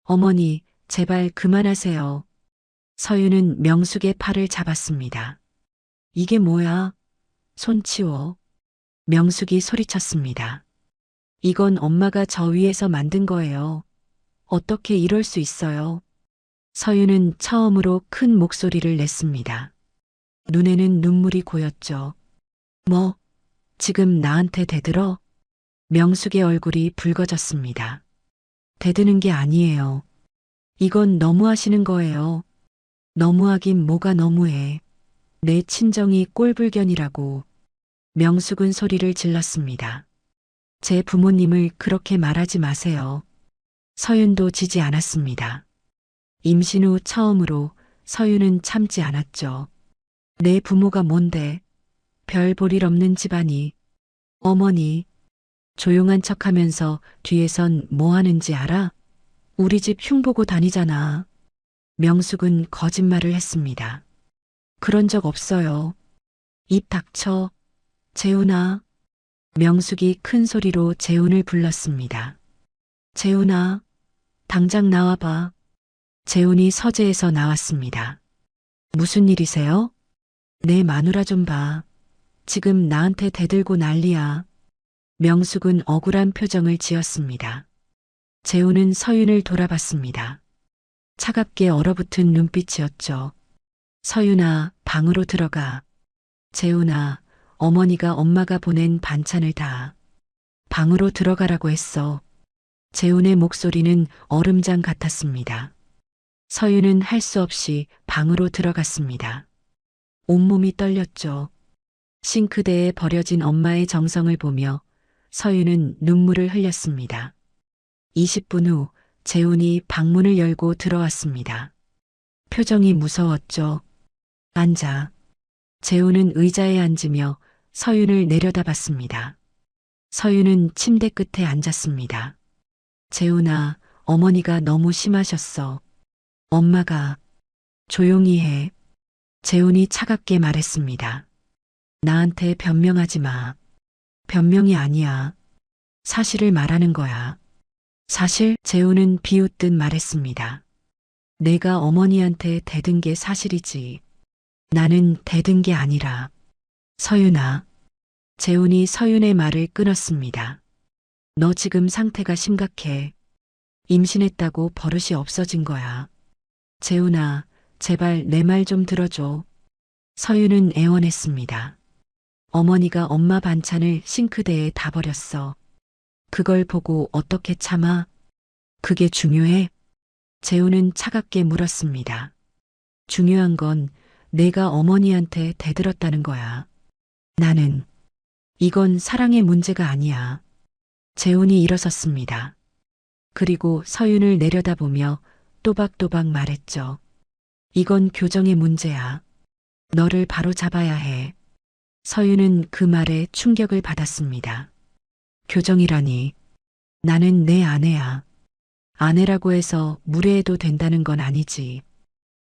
[SPEAKER 2] 어머니, 제발 그만하세요. 서윤은 명숙의 팔을 잡았습니다. 이게 뭐야? 손 치워. 명숙이 소리쳤습니다. 이건 엄마가 저 위에서 만든 거예요. 어떻게 이럴 수 있어요? 서윤은 처음으로 큰 목소리를 냈습니다. 눈에는 눈물이 고였죠. 뭐, 지금 나한테 대들어? 명숙의 얼굴이 붉어졌습니다. 대드는 게 아니에요. 이건 너무하시는 거예요. 너무하긴 뭐가 너무해. 내 친정이 꼴불견이라고. 명숙은 소리를 질렀습니다. 제 부모님을 그렇게 말하지 마세요. 서윤도 지지 않았습니다. 임신 후 처음으로 서윤은 참지 않았죠. 내 부모가 뭔데? 별 볼 일 없는 집안이. 어머니. 조용한 척하면서 뒤에선 뭐 하는지 알아? 우리 집 흉보고 다니잖아. 명숙은 거짓말을 했습니다. 그런 적 없어요. 입 닥쳐. 재훈아. 명숙이 큰 소리로 재훈을 불렀습니다. 재훈아, 당장 나와봐. 재훈이 서재에서 나왔습니다. 무슨 일이세요? 내 마누라 좀 봐. 지금 나한테 대들고 난리야. 명숙은 억울한 표정을 지었습니다. 재훈은 서윤을 돌아봤습니다. 차갑게 얼어붙은 눈빛이었죠. 서윤아, 방으로 들어가. 재훈아, 어머니가 엄마가 보낸 반찬을 다 방으로 들어가라고 했어. 재훈의 목소리는 얼음장 같았습니다. 서윤은 할 수 없이 방으로 들어갔습니다. 온몸이 떨렸죠. 싱크대에 버려진 엄마의 정성을 보며 서윤은 눈물을 흘렸습니다. 20분 후 재훈이 방문을 열고 들어왔습니다. 표정이 무서웠죠. 앉아. 재훈은 의자에 앉으며 서윤을 내려다봤습니다. 서윤은 침대 끝에 앉았습니다. 재훈아, 어머니가 너무 심하셨어. 엄마가. 조용히 해. 재훈이 차갑게 말했습니다. 나한테 변명하지 마. 변명이 아니야. 사실을 말하는 거야. 사실 재우는 비웃듯 말했습니다. 내가 어머니한테 대든 게 사실이지. 나는 대든 게 아니라. 서윤아. 재훈이 서윤의 말을 끊었습니다. 너 지금 상태가 심각해. 임신했다고 버릇이 없어진 거야. 재훈아, 제발 내 말 좀 들어줘. 서윤은 애원했습니다. 어머니가 엄마 반찬을 싱크대에 다 버렸어. 그걸 보고 어떻게 참아? 그게 중요해? 재훈은 차갑게 물었습니다. 중요한 건 내가 어머니한테 대들었다는 거야. 나는 이건 사랑의 문제가 아니야. 재훈이 일어섰습니다. 그리고 서윤을 내려다보며 또박또박 말했죠. 이건 교정의 문제야. 너를 바로 잡아야 해. 서윤은 그 말에 충격을 받았습니다. 교정이라니. 나는 내 아내야. 아내라고 해서 무례해도 된다는 건 아니지.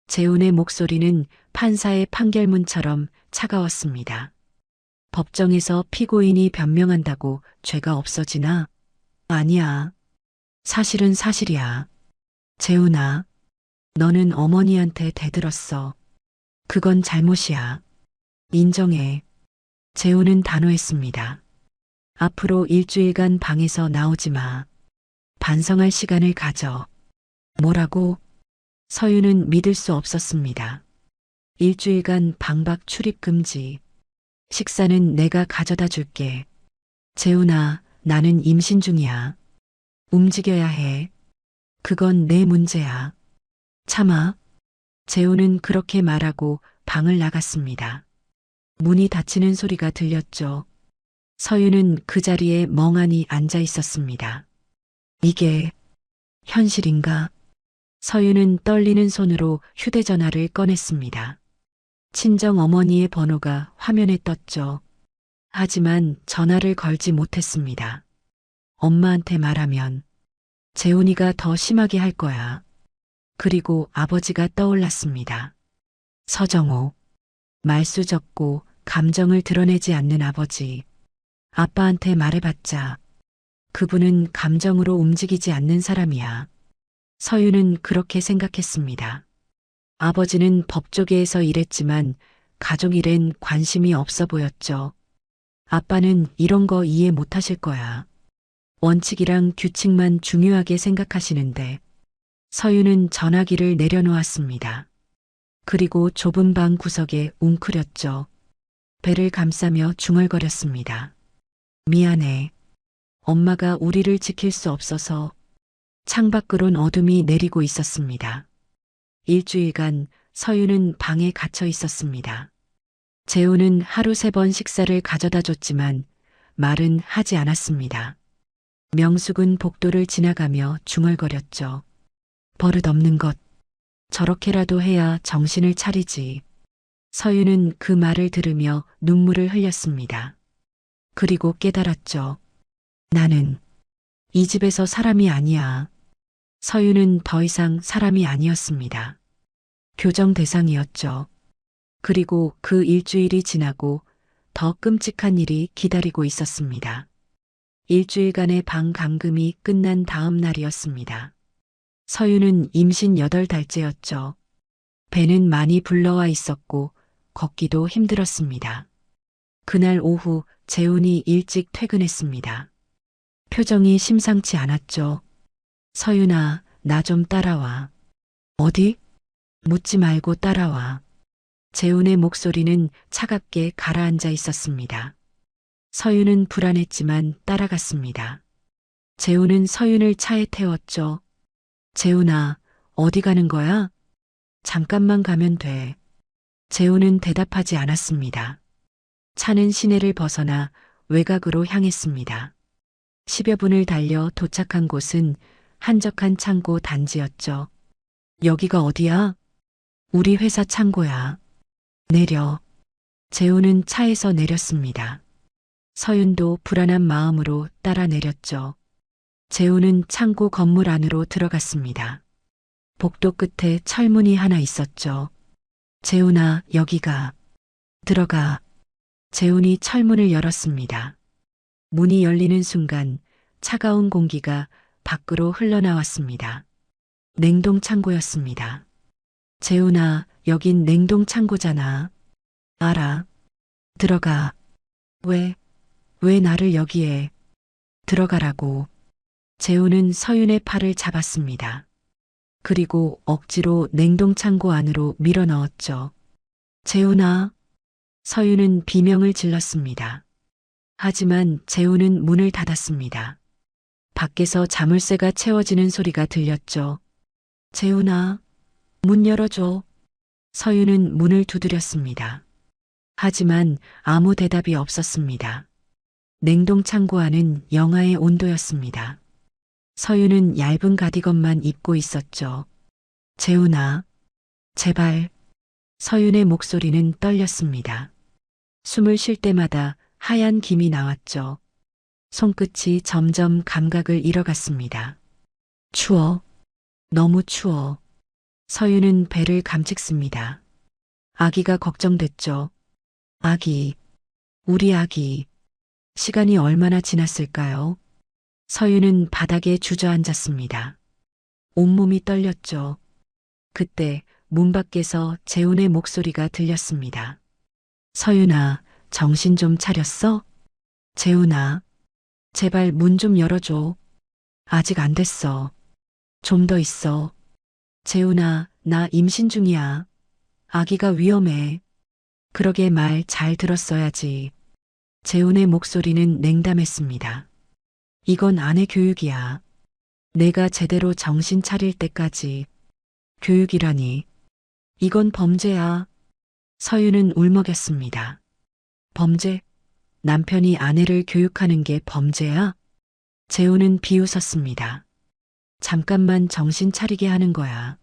[SPEAKER 2] 재훈의 목소리는 판사의 판결문처럼 차가웠습니다. 법정에서 피고인이 변명한다고 죄가 없어지나? 아니야. 사실은 사실이야. 재훈아, 너는 어머니한테 대들었어. 그건 잘못이야. 인정해. 재훈은 단호했습니다. 앞으로 일주일간 방에서 나오지 마. 반성할 시간을 가져. 뭐라고? 서윤은 믿을 수 없었습니다. 일주일간 방박 출입 금지. 식사는 내가 가져다 줄게. 재훈아, 나는 임신 중이야. 움직여야 해. 그건 내 문제야. 참아. 재훈은 그렇게 말하고 방을 나갔습니다. 문이 닫히는 소리가 들렸죠. 서윤은 그 자리에 멍하니 앉아 있었습니다. 이게 현실인가? 서윤은 떨리는 손으로 휴대전화를 꺼냈습니다. 친정 어머니의 번호가 화면에 떴죠. 하지만 전화를 걸지 못했습니다. 엄마한테 말하면 재훈이가 더 심하게 할 거야. 그리고 아버지가 떠올랐습니다. 서정호. 말수 적고 감정을 드러내지 않는 아버지. 아빠한테 말해봤자 그분은 감정으로 움직이지 않는 사람이야. 서윤은 그렇게 생각했습니다. 아버지는 법조계에서 일했지만 가족 일엔 관심이 없어 보였죠. 아빠는 이런 거 이해 못하실 거야. 원칙이랑 규칙만 중요하게 생각하시는데. 서윤은 전화기를 내려놓았습니다. 그리고 좁은 방 구석에 웅크렸죠. 배를 감싸며 중얼거렸습니다. 미안해. 엄마가 우리를 지킬 수 없어서. 창밖으론 어둠이 내리고 있었습니다. 일주일간 서윤은 방에 갇혀 있었습니다. 재훈은 하루 3번 식사를 가져다 줬지만 말은 하지 않았습니다. 명숙은 복도를 지나가며 중얼거렸죠. 버릇없는 것. 저렇게라도 해야 정신을 차리지. 서윤은 그 말을 들으며 눈물을 흘렸습니다. 그리고 깨달았죠. 나는 이 집에서 사람이 아니야. 서윤은 더 이상 사람이 아니었습니다. 교정 대상이었죠. 그리고 그 일주일이 지나고 더 끔찍한 일이 기다리고 있었습니다. 일주일간의 방 감금이 끝난 다음 날이었습니다. 서윤은 임신 8달째였죠. 배는 많이 불러와 있었고 걷기도 힘들었습니다. 그날 오후 재훈이 일찍 퇴근했습니다. 표정이 심상치 않았죠. 서윤아, 나 좀 따라와. 어디? 묻지 말고 따라와. 재훈의 목소리는 차갑게 가라앉아 있었습니다. 서윤은 불안했지만 따라갔습니다. 재훈은 서윤을 차에 태웠죠. 재훈아, 어디 가는 거야? 잠깐만 가면 돼. 재훈은 대답하지 않았습니다. 차는 시내를 벗어나 외곽으로 향했습니다. 10여 분을 달려 도착한 곳은 한적한 창고 단지였죠. 여기가 어디야? 우리 회사 창고야. 내려. 재훈은 차에서 내렸습니다. 서윤도 불안한 마음으로 따라 내렸죠. 재훈은 창고 건물 안으로 들어갔습니다. 복도 끝에 철문이 하나 있었죠. 재훈아, 여기가. 들어가. 재훈이 철문을 열었습니다. 문이 열리는 순간 차가운 공기가 밖으로 흘러나왔습니다. 냉동 창고였습니다. 재훈아, 여긴 냉동 창고잖아. 알아. 들어가. 왜 나를 여기에 들어가라고. 재훈은 서윤의 팔을 잡았습니다. 그리고 억지로 냉동 창고 안으로 밀어 넣었죠. 재훈아. 서윤은 비명을 질렀습니다. 하지만 재훈은 문을 닫았습니다. 밖에서 자물쇠가 채워지는 소리가 들렸죠. 재훈아, 문 열어줘. 서윤은 문을 두드렸습니다. 하지만 아무 대답이 없었습니다. 냉동 창고 안은 영하의 온도였습니다. 서윤은 얇은 가디건만 입고 있었죠. 재훈아, 제발. 서윤의 목소리는 떨렸습니다. 숨을 쉴 때마다 하얀 김이 나왔죠. 손끝이 점점 감각을 잃어갔습니다. 추워. 너무 추워. 서윤은 배를 감직습니다. 아기가 걱정됐죠. 아기. 우리 아기. 시간이 얼마나 지났을까요? 서윤은 바닥에 주저앉았습니다. 온몸이 떨렸죠. 그때 문 밖에서 재훈의 목소리가 들렸습니다. 서윤아, 정신 좀 차렸어? 재훈아, 제발 문 좀 열어줘. 아직 안 됐어. 좀 더 있어. 재훈아, 나 임신 중이야. 아기가 위험해. 그러게 말 잘 들었어야지. 재훈의 목소리는 냉담했습니다. 이건 아내 교육이야. 내가 제대로 정신 차릴 때까지. 교육이라니. 이건 범죄야. 서윤은 울먹였습니다. 범죄? 남편이 아내를 교육하는 게 범죄야? 재훈은 비웃었습니다. 잠깐만 정신 차리게 하는 거야.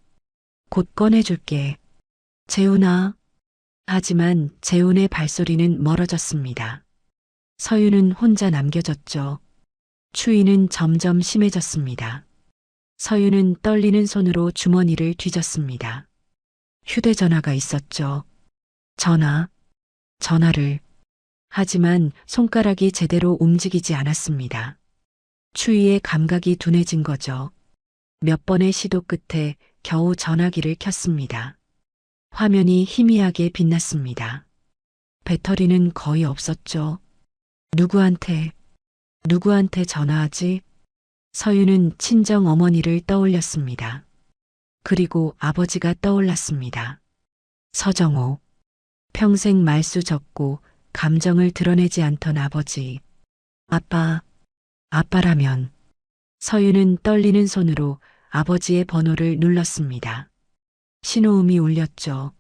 [SPEAKER 2] 곧 꺼내줄게. 재훈아. 하지만 재훈의 발소리는 멀어졌습니다. 서윤은 혼자 남겨졌죠. 추위는 점점 심해졌습니다. 서윤은 떨리는 손으로 주머니를 뒤졌습니다. 휴대전화가 있었죠. 전화를. 하지만 손가락이 제대로 움직이지 않았습니다. 추위에 감각이 둔해진 거죠. 몇 번의 시도 끝에 겨우 전화기를 켰습니다. 화면이 희미하게 빛났습니다. 배터리는 거의 없었죠. 누구한테 전화하지? 서윤은 친정 어머니를 떠올렸습니다. 그리고 아버지가 떠올랐습니다. 서정호. 평생 말수 적고 감정을 드러내지 않던 아버지. 아빠라면. 서윤은 떨리는 손으로 아버지의 번호를 눌렀습니다. 신호음이 울렸죠.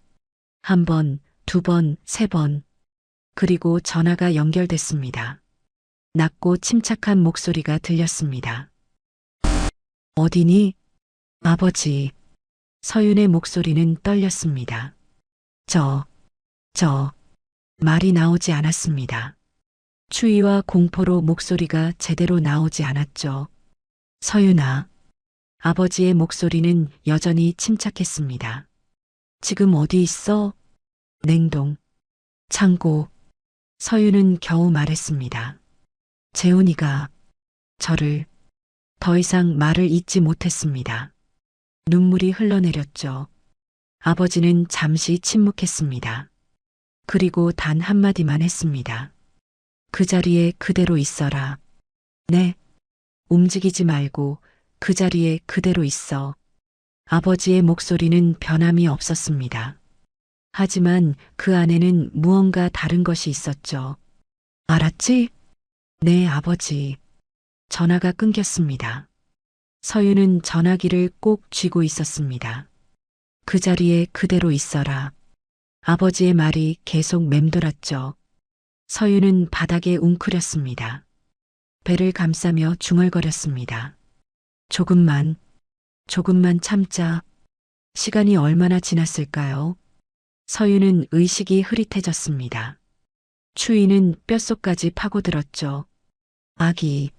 [SPEAKER 2] 한 번, 두 번, 세 번. 그리고 전화가 연결됐습니다. 낮고 침착한 목소리가 들렸습니다. 어디니? 아버지. 서윤의 목소리는 떨렸습니다. 말이 나오지 않았습니다. 추위와 공포로 목소리가 제대로 나오지 않았죠. 서윤아. 아버지의 목소리는 여전히 침착했습니다. 지금 어디 있어? 냉동. 창고. 서윤은 겨우 말했습니다. 재훈이가 저를. 더 이상 말을 잇지 못했습니다. 눈물이 흘러내렸죠. 아버지는 잠시 침묵했습니다. 그리고 단 한마디만 했습니다. 그 자리에 그대로 있어라. 네. 움직이지 말고 그 자리에 그대로 있어. 아버지의 목소리는 변함이 없었습니다. 하지만 그 안에는 무언가 다른 것이 있었죠. 알았지? 네, 아버지. 전화가 끊겼습니다. 서윤은 전화기를 꼭 쥐고 있었습니다. 그 자리에 그대로 있어라. 아버지의 말이 계속 맴돌았죠. 서윤은 바닥에 웅크렸습니다. 배를 감싸며 중얼거렸습니다. 조금만 참자. 시간이 얼마나 지났을까요? 서윤은 의식이 흐릿해졌습니다. 추위는 뼛속까지 파고들었죠. 아기,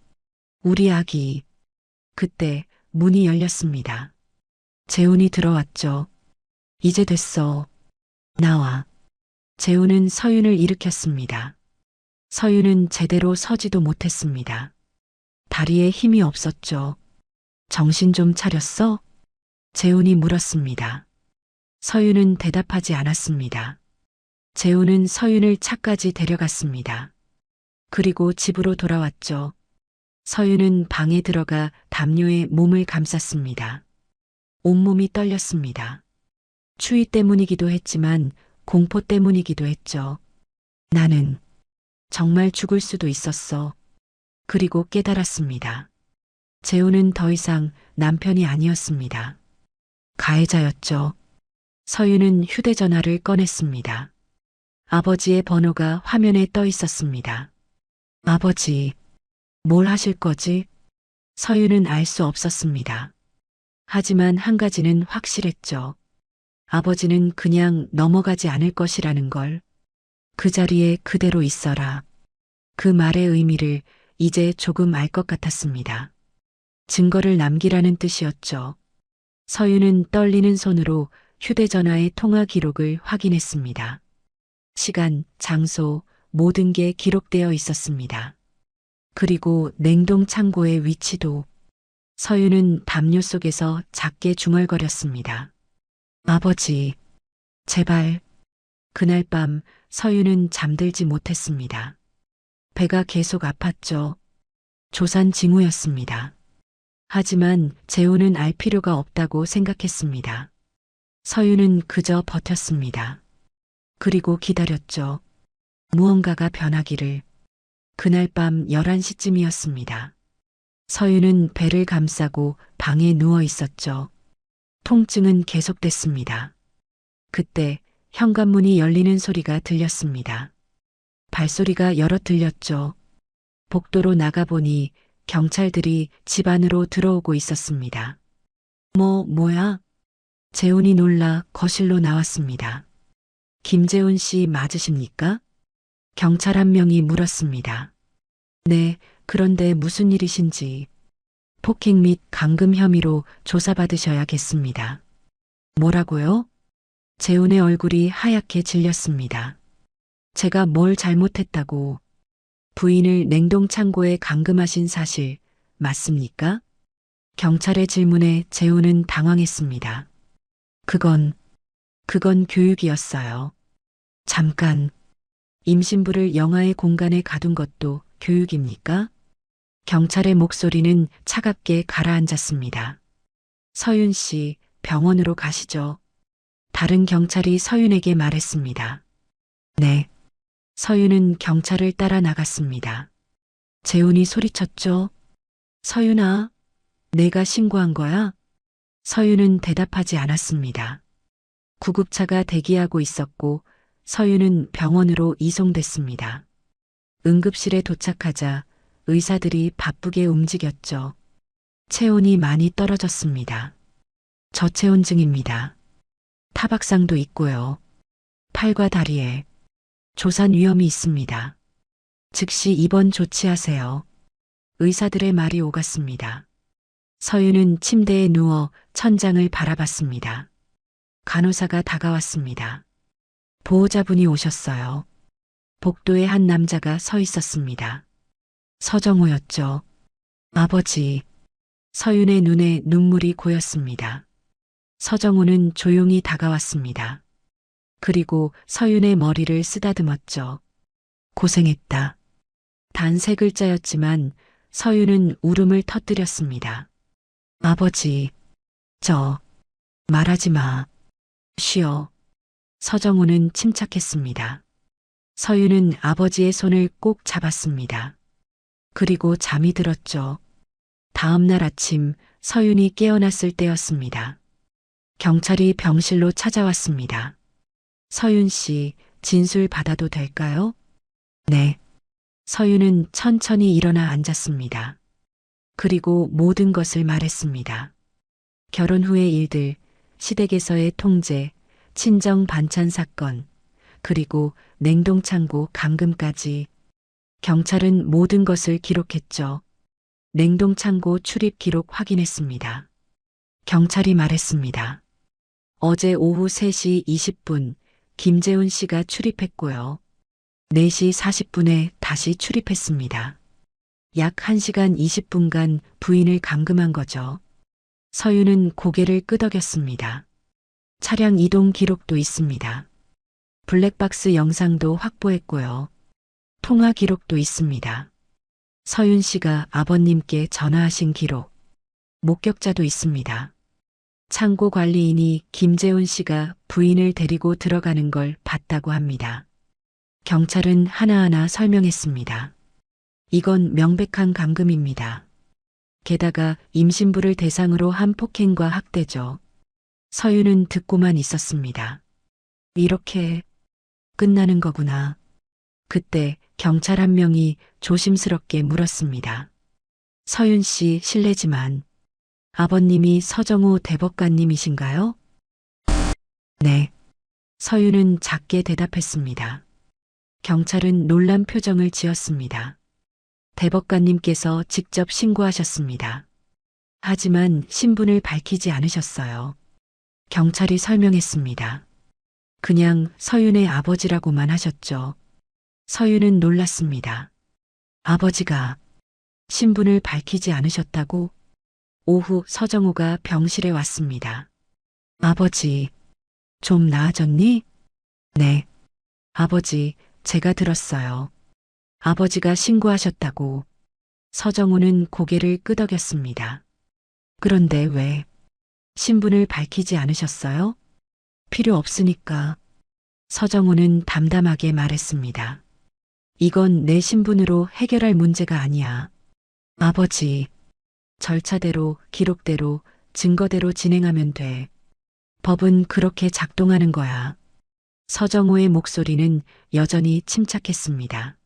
[SPEAKER 2] 우리 아기. 그때 문이 열렸습니다. 재훈이 들어왔죠. 이제 됐어. 나와. 재훈은 서윤을 일으켰습니다. 서윤은 제대로 서지도 못했습니다. 다리에 힘이 없었죠. 정신 좀 차렸어? 재훈이 물었습니다. 서윤은 대답하지 않았습니다. 재훈은 서윤을 차까지 데려갔습니다. 그리고 집으로 돌아왔죠. 서윤은 방에 들어가 담요에 몸을 감쌌습니다. 온몸이 떨렸습니다. 추위 때문이기도 했지만 공포 때문이기도 했죠. 나는 정말 죽을 수도 있었어. 그리고 깨달았습니다. 재훈은 더 이상 남편이 아니었습니다. 가해자였죠. 서윤은 휴대전화를 꺼냈습니다. 아버지의 번호가 화면에 떠 있었습니다. 아버지, 뭘 하실 거지? 서윤은 알 수 없었습니다. 하지만 한 가지는 확실했죠. 아버지는 그냥 넘어가지 않을 것이라는 걸. 그 자리에 그대로 있어라. 그 말의 의미를 이제 조금 알 것 같았습니다. 증거를 남기라는 뜻이었죠. 서윤은 떨리는 손으로 휴대전화의 통화 기록을 확인했습니다. 시간, 장소, 모든 게 기록되어 있었습니다. 그리고 냉동 창고의 위치도. 서윤은 담요 속에서 작게 중얼거렸습니다. 아버지, 제발. 그날 밤 서윤은 잠들지 못했습니다. 배가 계속 아팠죠. 조산 징후였습니다. 하지만 재훈은 알 필요가 없다고 생각했습니다. 서윤은 그저 버텼습니다. 그리고 기다렸죠. 무언가가 변하기를. 그날 밤 11시쯤이었습니다. 서윤은 배를 감싸고 방에 누워 있었죠. 통증은 계속됐습니다. 그때 현관문이 열리는 소리가 들렸습니다. 발소리가 여러 들렸죠. 복도로 나가보니 경찰들이 집 안으로 들어오고 있었습니다. 뭐야? 재훈이 놀라 거실로 나왔습니다. 김재훈 씨 맞으십니까? 경찰 한 명이 물었습니다. 네, 그런데 무슨 일이신지. 폭행 및 감금 혐의로 조사받으셔야겠습니다. 뭐라고요? 재훈의 얼굴이 하얗게 질렸습니다. 제가 뭘 잘못했다고. 부인을 냉동창고에 감금하신 사실 맞습니까? 경찰의 질문에 재훈은 당황했습니다. 그건 교육이었어요. 잠깐. 임신부를 영하의 공간에 가둔 것도 교육입니까? 경찰의 목소리는 차갑게 가라앉았습니다. 서윤 씨, 병원으로 가시죠. 다른 경찰이 서윤에게 말했습니다. 네. 서윤은 경찰을 따라 나갔습니다. 재훈이 소리쳤죠. 서윤아, 내가 신고한 거야? 서윤은 대답하지 않았습니다. 구급차가 대기하고 있었고 서윤은 병원으로 이송됐습니다. 응급실에 도착하자 의사들이 바쁘게 움직였죠. 체온이 많이 떨어졌습니다. 저체온증입니다. 타박상도 있고요. 팔과 다리에 조산 위험이 있습니다. 즉시 입원 조치하세요. 의사들의 말이 오갔습니다. 서윤은 침대에 누워 천장을 바라봤습니다. 간호사가 다가왔습니다. 보호자분이 오셨어요. 복도에 한 남자가 서 있었습니다. 서정호였죠. 아버지. 서윤의 눈에 눈물이 고였습니다. 서정호는 조용히 다가왔습니다. 그리고 서윤의 머리를 쓰다듬었죠. 고생했다. 단 3글자였지만 서윤은 울음을 터뜨렸습니다. 아버지, 말하지 마. 쉬어. 서정호는 침착했습니다. 서윤은 아버지의 손을 꼭 잡았습니다. 그리고 잠이 들었죠. 다음 날 아침 서윤이 깨어났을 때였습니다. 경찰이 병실로 찾아왔습니다. 서윤 씨, 진술 받아도 될까요? 네. 서윤은 천천히 일어나 앉았습니다. 그리고 모든 것을 말했습니다. 결혼 후의 일들, 시댁에서의 통제, 친정 반찬 사건, 그리고 냉동창고 감금까지. 경찰은 모든 것을 기록했죠. 냉동창고 출입 기록 확인했습니다. 경찰이 말했습니다. 어제 오후 3시 20분 김재훈 씨가 출입했고요. 4시 40분에 다시 출입했습니다. 약 1시간 20분간 부인을 감금한 거죠. 서윤은 고개를 끄덕였습니다. 차량 이동 기록도 있습니다. 블랙박스 영상도 확보했고요. 통화 기록도 있습니다. 서윤 씨가 아버님께 전화하신 기록, 목격자도 있습니다. 창고 관리인이 김재훈 씨가 부인을 데리고 들어가는 걸 봤다고 합니다. 경찰은 하나하나 설명했습니다. 이건 명백한 감금입니다. 게다가 임신부를 대상으로 한 폭행과 학대죠. 서윤은 듣고만 있었습니다. 이렇게 끝나는 거구나. 그때 경찰 한 명이 조심스럽게 물었습니다. 서윤 씨 실례지만 아버님이 서정우 대법관님이신가요? 네. 서윤은 작게 대답했습니다. 경찰은 놀란 표정을 지었습니다. 대법관님께서 직접 신고하셨습니다. 하지만 신분을 밝히지 않으셨어요. 경찰이 설명했습니다. 그냥 서윤의 아버지라고만 하셨죠. 서윤은 놀랐습니다. 아버지가 신분을 밝히지 않으셨다고? 오후 서정우가 병실에 왔습니다. 아버지, 좀 나아졌니? 네. 아버지, 제가 들었어요. 아버지가 신고하셨다고. 서정우는 고개를 끄덕였습니다. 그런데 왜 신분을 밝히지 않으셨어요? 필요 없으니까. 서정우는 담담하게 말했습니다. 이건 내 신분으로 해결할 문제가 아니야. 아버지, 절차대로, 기록대로, 증거대로 진행하면 돼. 법은 그렇게 작동하는 거야. 서정우의 목소리는 여전히 침착했습니다.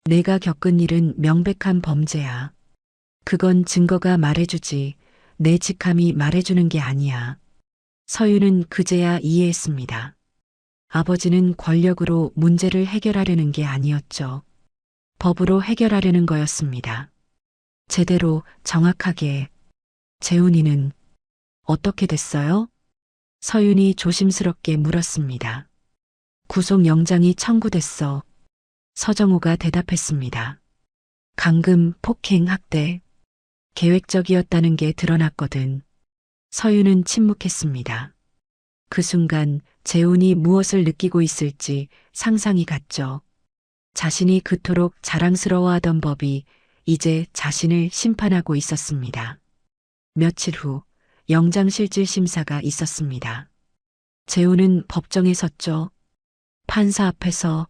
[SPEAKER 2] 내가 겪은 일은 명백한 범죄야. 그건 증거가 말해주지, 내 직함이 말해주는 게 아니야. 서윤은 그제야 이해했습니다. 아버지는 권력으로 문제를 해결하려는 게 아니었죠. 법으로 해결하려는 거였습니다. 제대로, 정확하게. 재훈이는 어떻게 됐어요? 서윤이 조심스럽게 물었습니다. 구속영장이 청구됐어. 서정우가 대답했습니다. 감금, 폭행, 학대. 계획적이었다는 게 드러났거든. 서윤은 침묵했습니다. 그 순간 재훈이 무엇을 느끼고 있을지 상상이 갔죠. 자신이 그토록 자랑스러워하던 법이 이제 자신을 심판하고 있었습니다. 며칠 후 영장실질 심사가 있었습니다. 재훈은 법정에 섰죠. 판사 앞에서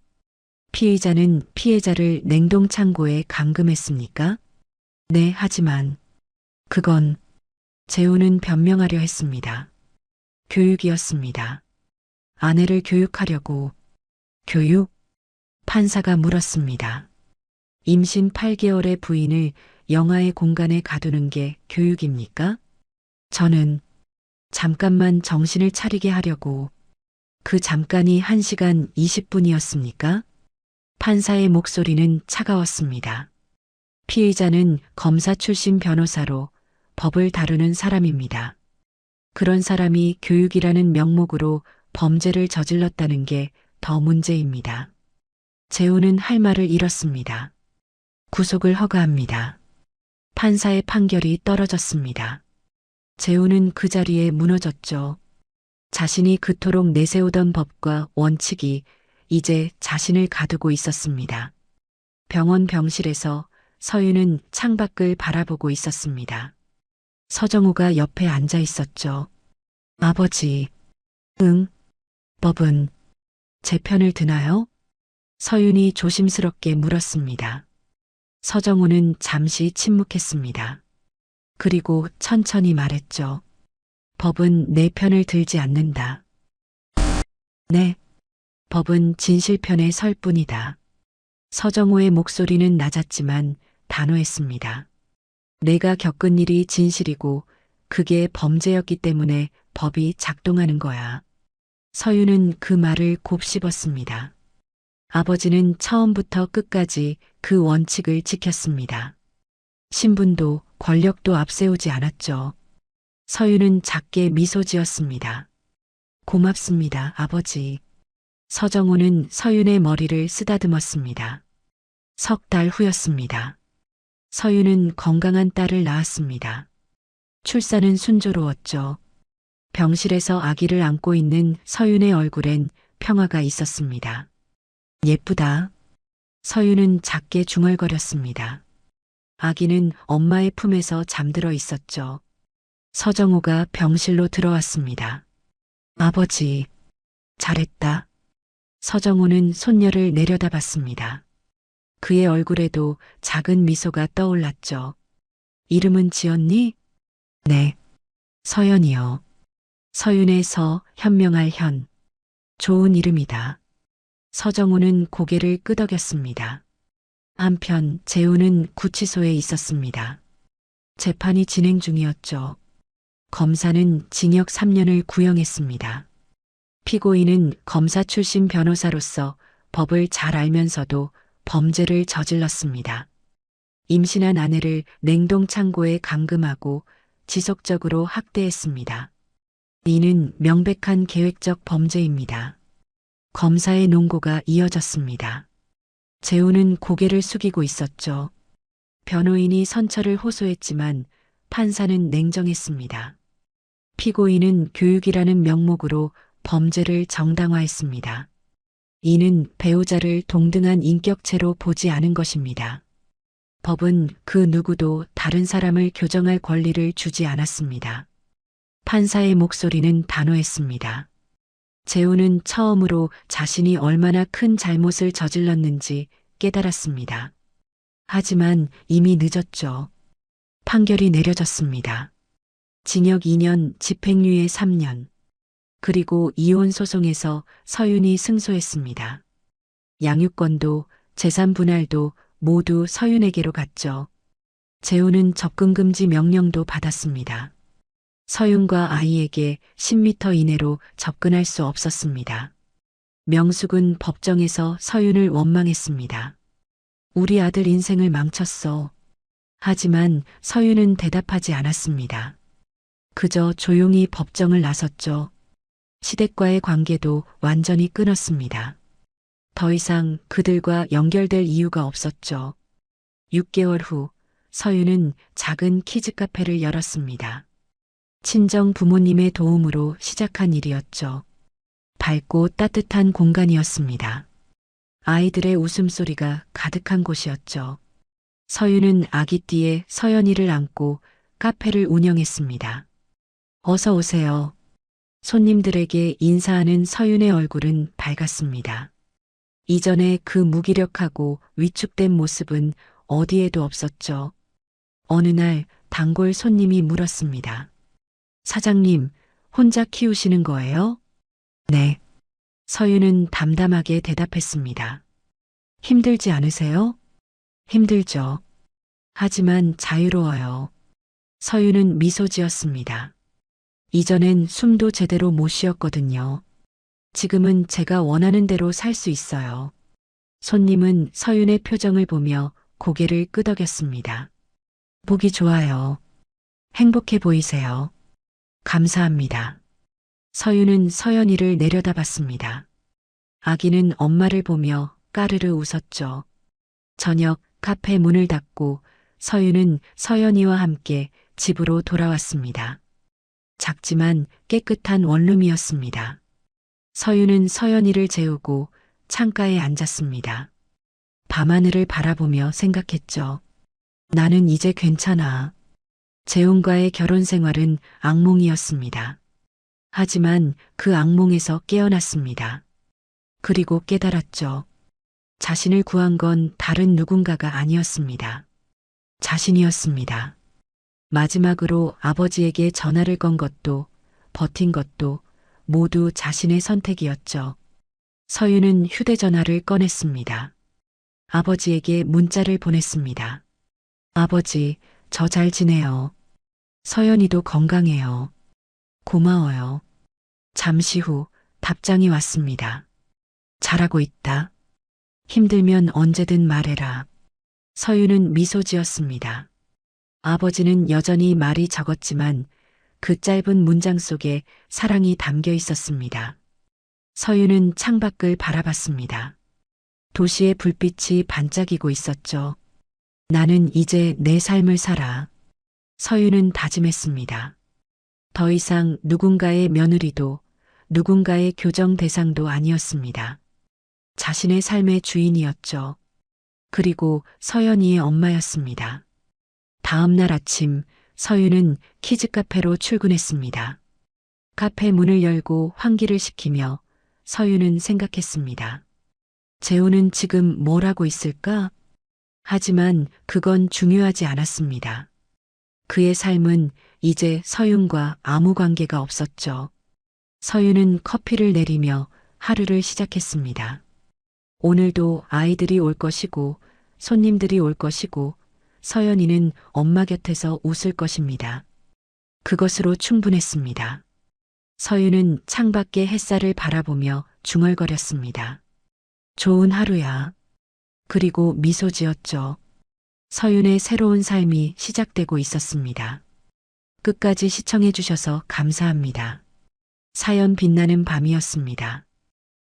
[SPEAKER 2] 피의자는 피해자를 냉동창고에 감금했습니까? 네, 하지만 그건 재훈은 변명하려 했습니다. 교육이었습니다. 아내를 교육하려고. 교육? 판사가 물었습니다. 임신 8개월의 부인을 영하의 공간에 가두는 게 교육입니까? 저는 잠깐만 정신을 차리게 하려고. 그 잠깐이 1시간 20분이었습니까? 판사의 목소리는 차가웠습니다. 피의자는 검사 출신 변호사로 법을 다루는 사람입니다. 그런 사람이 교육이라는 명목으로 범죄를 저질렀다는 게 더 문제입니다. 재훈은 할 말을 잃었습니다. 구속을 허가합니다. 판사의 판결이 떨어졌습니다. 재훈은 그 자리에 무너졌죠. 자신이 그토록 내세우던 법과 원칙이 이제 자신을 가두고 있었습니다. 병원 병실에서 서윤은 창밖을 바라보고 있었습니다. 서정우가 옆에 앉아 있었죠. 아버지, 응, 법은 제 편을 드나요? 서윤이 조심스럽게 물었습니다. 서정우는 잠시 침묵했습니다. 그리고 천천히 말했죠. 법은 내 편을 들지 않는다. 네, 법은 진실 편에 설 뿐이다. 서정우의 목소리는 낮았지만 단호했습니다. 내가 겪은 일이 진실이고 그게 범죄였기 때문에 법이 작동하는 거야. 서윤은 그 말을 곱씹었습니다. 아버지는 처음부터 끝까지 그 원칙을 지켰습니다. 신분도 권력도 앞세우지 않았죠. 서윤은 작게 미소 지었습니다. 고맙습니다, 아버지. 서정우는 서윤의 머리를 쓰다듬었습니다. 3달 후였습니다. 서윤은 건강한 딸을 낳았습니다. 출산은 순조로웠죠. 병실에서 아기를 안고 있는 서윤의 얼굴엔 평화가 있었습니다. 예쁘다. 서윤은 작게 중얼거렸습니다. 아기는 엄마의 품에서 잠들어 있었죠. 서정호가 병실로 들어왔습니다. 아버지, 잘했다. 서정호는 손녀를 내려다봤습니다. 그의 얼굴에도 작은 미소가 떠올랐죠. 이름은 지었니? 네. 서연이요. 서윤의 서, 현명할 현. 좋은 이름이다. 서정호는 고개를 끄덕였습니다. 한편 재우는 구치소에 있었습니다. 재판이 진행 중이었죠. 검사는 징역 3년을 구형했습니다. 피고인은 검사 출신 변호사로서 법을 잘 알면서도 범죄를 저질렀습니다. 임신한 아내를 냉동 창고에 감금하고 지속적으로 학대했습니다. 이는 명백한 계획적 범죄입니다. 검사의 논고가 이어졌습니다. 재우는 고개를 숙이고 있었죠. 변호인이 선처를 호소했지만 판사는 냉정했습니다. 피고인은 교육이라는 명목으로 범죄를 정당화했습니다. 이는 배우자를 동등한 인격체로 보지 않은 것입니다. 법은 그 누구도 다른 사람을 교정할 권리를 주지 않았습니다. 판사의 목소리는 단호했습니다. 재우는 처음으로 자신이 얼마나 큰 잘못을 저질렀는지 깨달았습니다. 하지만 이미 늦었죠. 판결이 내려졌습니다. 징역 2년, 집행유예 3년. 그리고 이혼 소송에서 서윤이 승소했습니다. 양육권도 재산 분할도 모두 서윤에게로 갔죠. 재우는 접근금지 명령도 받았습니다. 서윤과 아이에게 10m 이내로 접근할 수 없었습니다. 명숙은 법정에서 서윤을 원망했습니다. 우리 아들 인생을 망쳤어. 하지만 서윤은 대답하지 않았습니다. 그저 조용히 법정을 나섰죠. 시댁과의 관계도 완전히 끊었습니다. 더 이상 그들과 연결될 이유가 없었죠. 6개월 후 서윤은 작은 키즈 카페를 열었습니다. 친정 부모님의 도움으로 시작한 일이었죠. 밝고 따뜻한 공간이었습니다. 아이들의 웃음소리가 가득한 곳이었죠. 서윤은 아기띠에 서연이를 안고 카페를 운영했습니다. 어서 오세요. 손님들에게 인사하는 서윤의 얼굴은 밝았습니다. 이전에 그 무기력하고 위축된 모습은 어디에도 없었죠. 어느 날 단골 손님이 물었습니다. 사장님, 혼자 키우시는 거예요? 네. 서윤은 담담하게 대답했습니다. 힘들지 않으세요? 힘들죠. 하지만 자유로워요. 서윤은 미소 지었습니다. 이전엔 숨도 제대로 못 쉬었거든요. 지금은 제가 원하는 대로 살 수 있어요. 손님은 서윤의 표정을 보며 고개를 끄덕였습니다. 보기 좋아요. 행복해 보이세요. 감사합니다. 서윤은 서연이를 내려다봤습니다. 아기는 엄마를 보며 까르르 웃었죠. 저녁 카페 문을 닫고 서윤은 서연이와 함께 집으로 돌아왔습니다. 작지만 깨끗한 원룸이었습니다. 서윤은 서연이를 재우고 창가에 앉았습니다. 밤하늘을 바라보며 생각했죠. 나는 이제 괜찮아. 재훈과의 결혼 생활은 악몽이었습니다. 하지만 그 악몽에서 깨어났습니다. 그리고 깨달았죠. 자신을 구한 건 다른 누군가가 아니었습니다. 자신이었습니다. 마지막으로 아버지에게 전화를 건 것도 버틴 것도 모두 자신의 선택이었죠. 서윤은 휴대전화를 꺼냈습니다. 아버지에게 문자를 보냈습니다. 아버지, 저 잘 지내요. 서연이도 건강해요. 고마워요. 잠시 후 답장이 왔습니다. 잘하고 있다. 힘들면 언제든 말해라. 서윤은 미소 지었습니다. 아버지는 여전히 말이 적었지만 그 짧은 문장 속에 사랑이 담겨 있었습니다. 서윤은 창밖을 바라봤습니다. 도시의 불빛이 반짝이고 있었죠. 나는 이제 내 삶을 살아. 서윤은 다짐했습니다. 더 이상 누군가의 며느리도 누군가의 교정 대상도 아니었습니다. 자신의 삶의 주인이었죠. 그리고 서연이의 엄마였습니다. 다음 날 아침 서윤은 키즈카페로 출근했습니다. 카페 문을 열고 환기를 시키며 서윤은 생각했습니다. 재호는 지금 뭘 하고 있을까? 하지만 그건 중요하지 않았습니다. 그의 삶은 이제 서윤과 아무 관계가 없었죠. 서윤은 커피를 내리며 하루를 시작했습니다. 오늘도 아이들이 올 것이고 손님들이 올 것이고 서연이는 엄마 곁에서 웃을 것입니다. 그것으로 충분했습니다. 서윤은 창밖의 햇살을 바라보며 중얼거렸습니다. 좋은 하루야. 그리고 미소 지었죠. 서윤의 새로운 삶이 시작되고 있었습니다. 끝까지 시청해 주셔서 감사합니다. 사연 빛나는 밤이었습니다.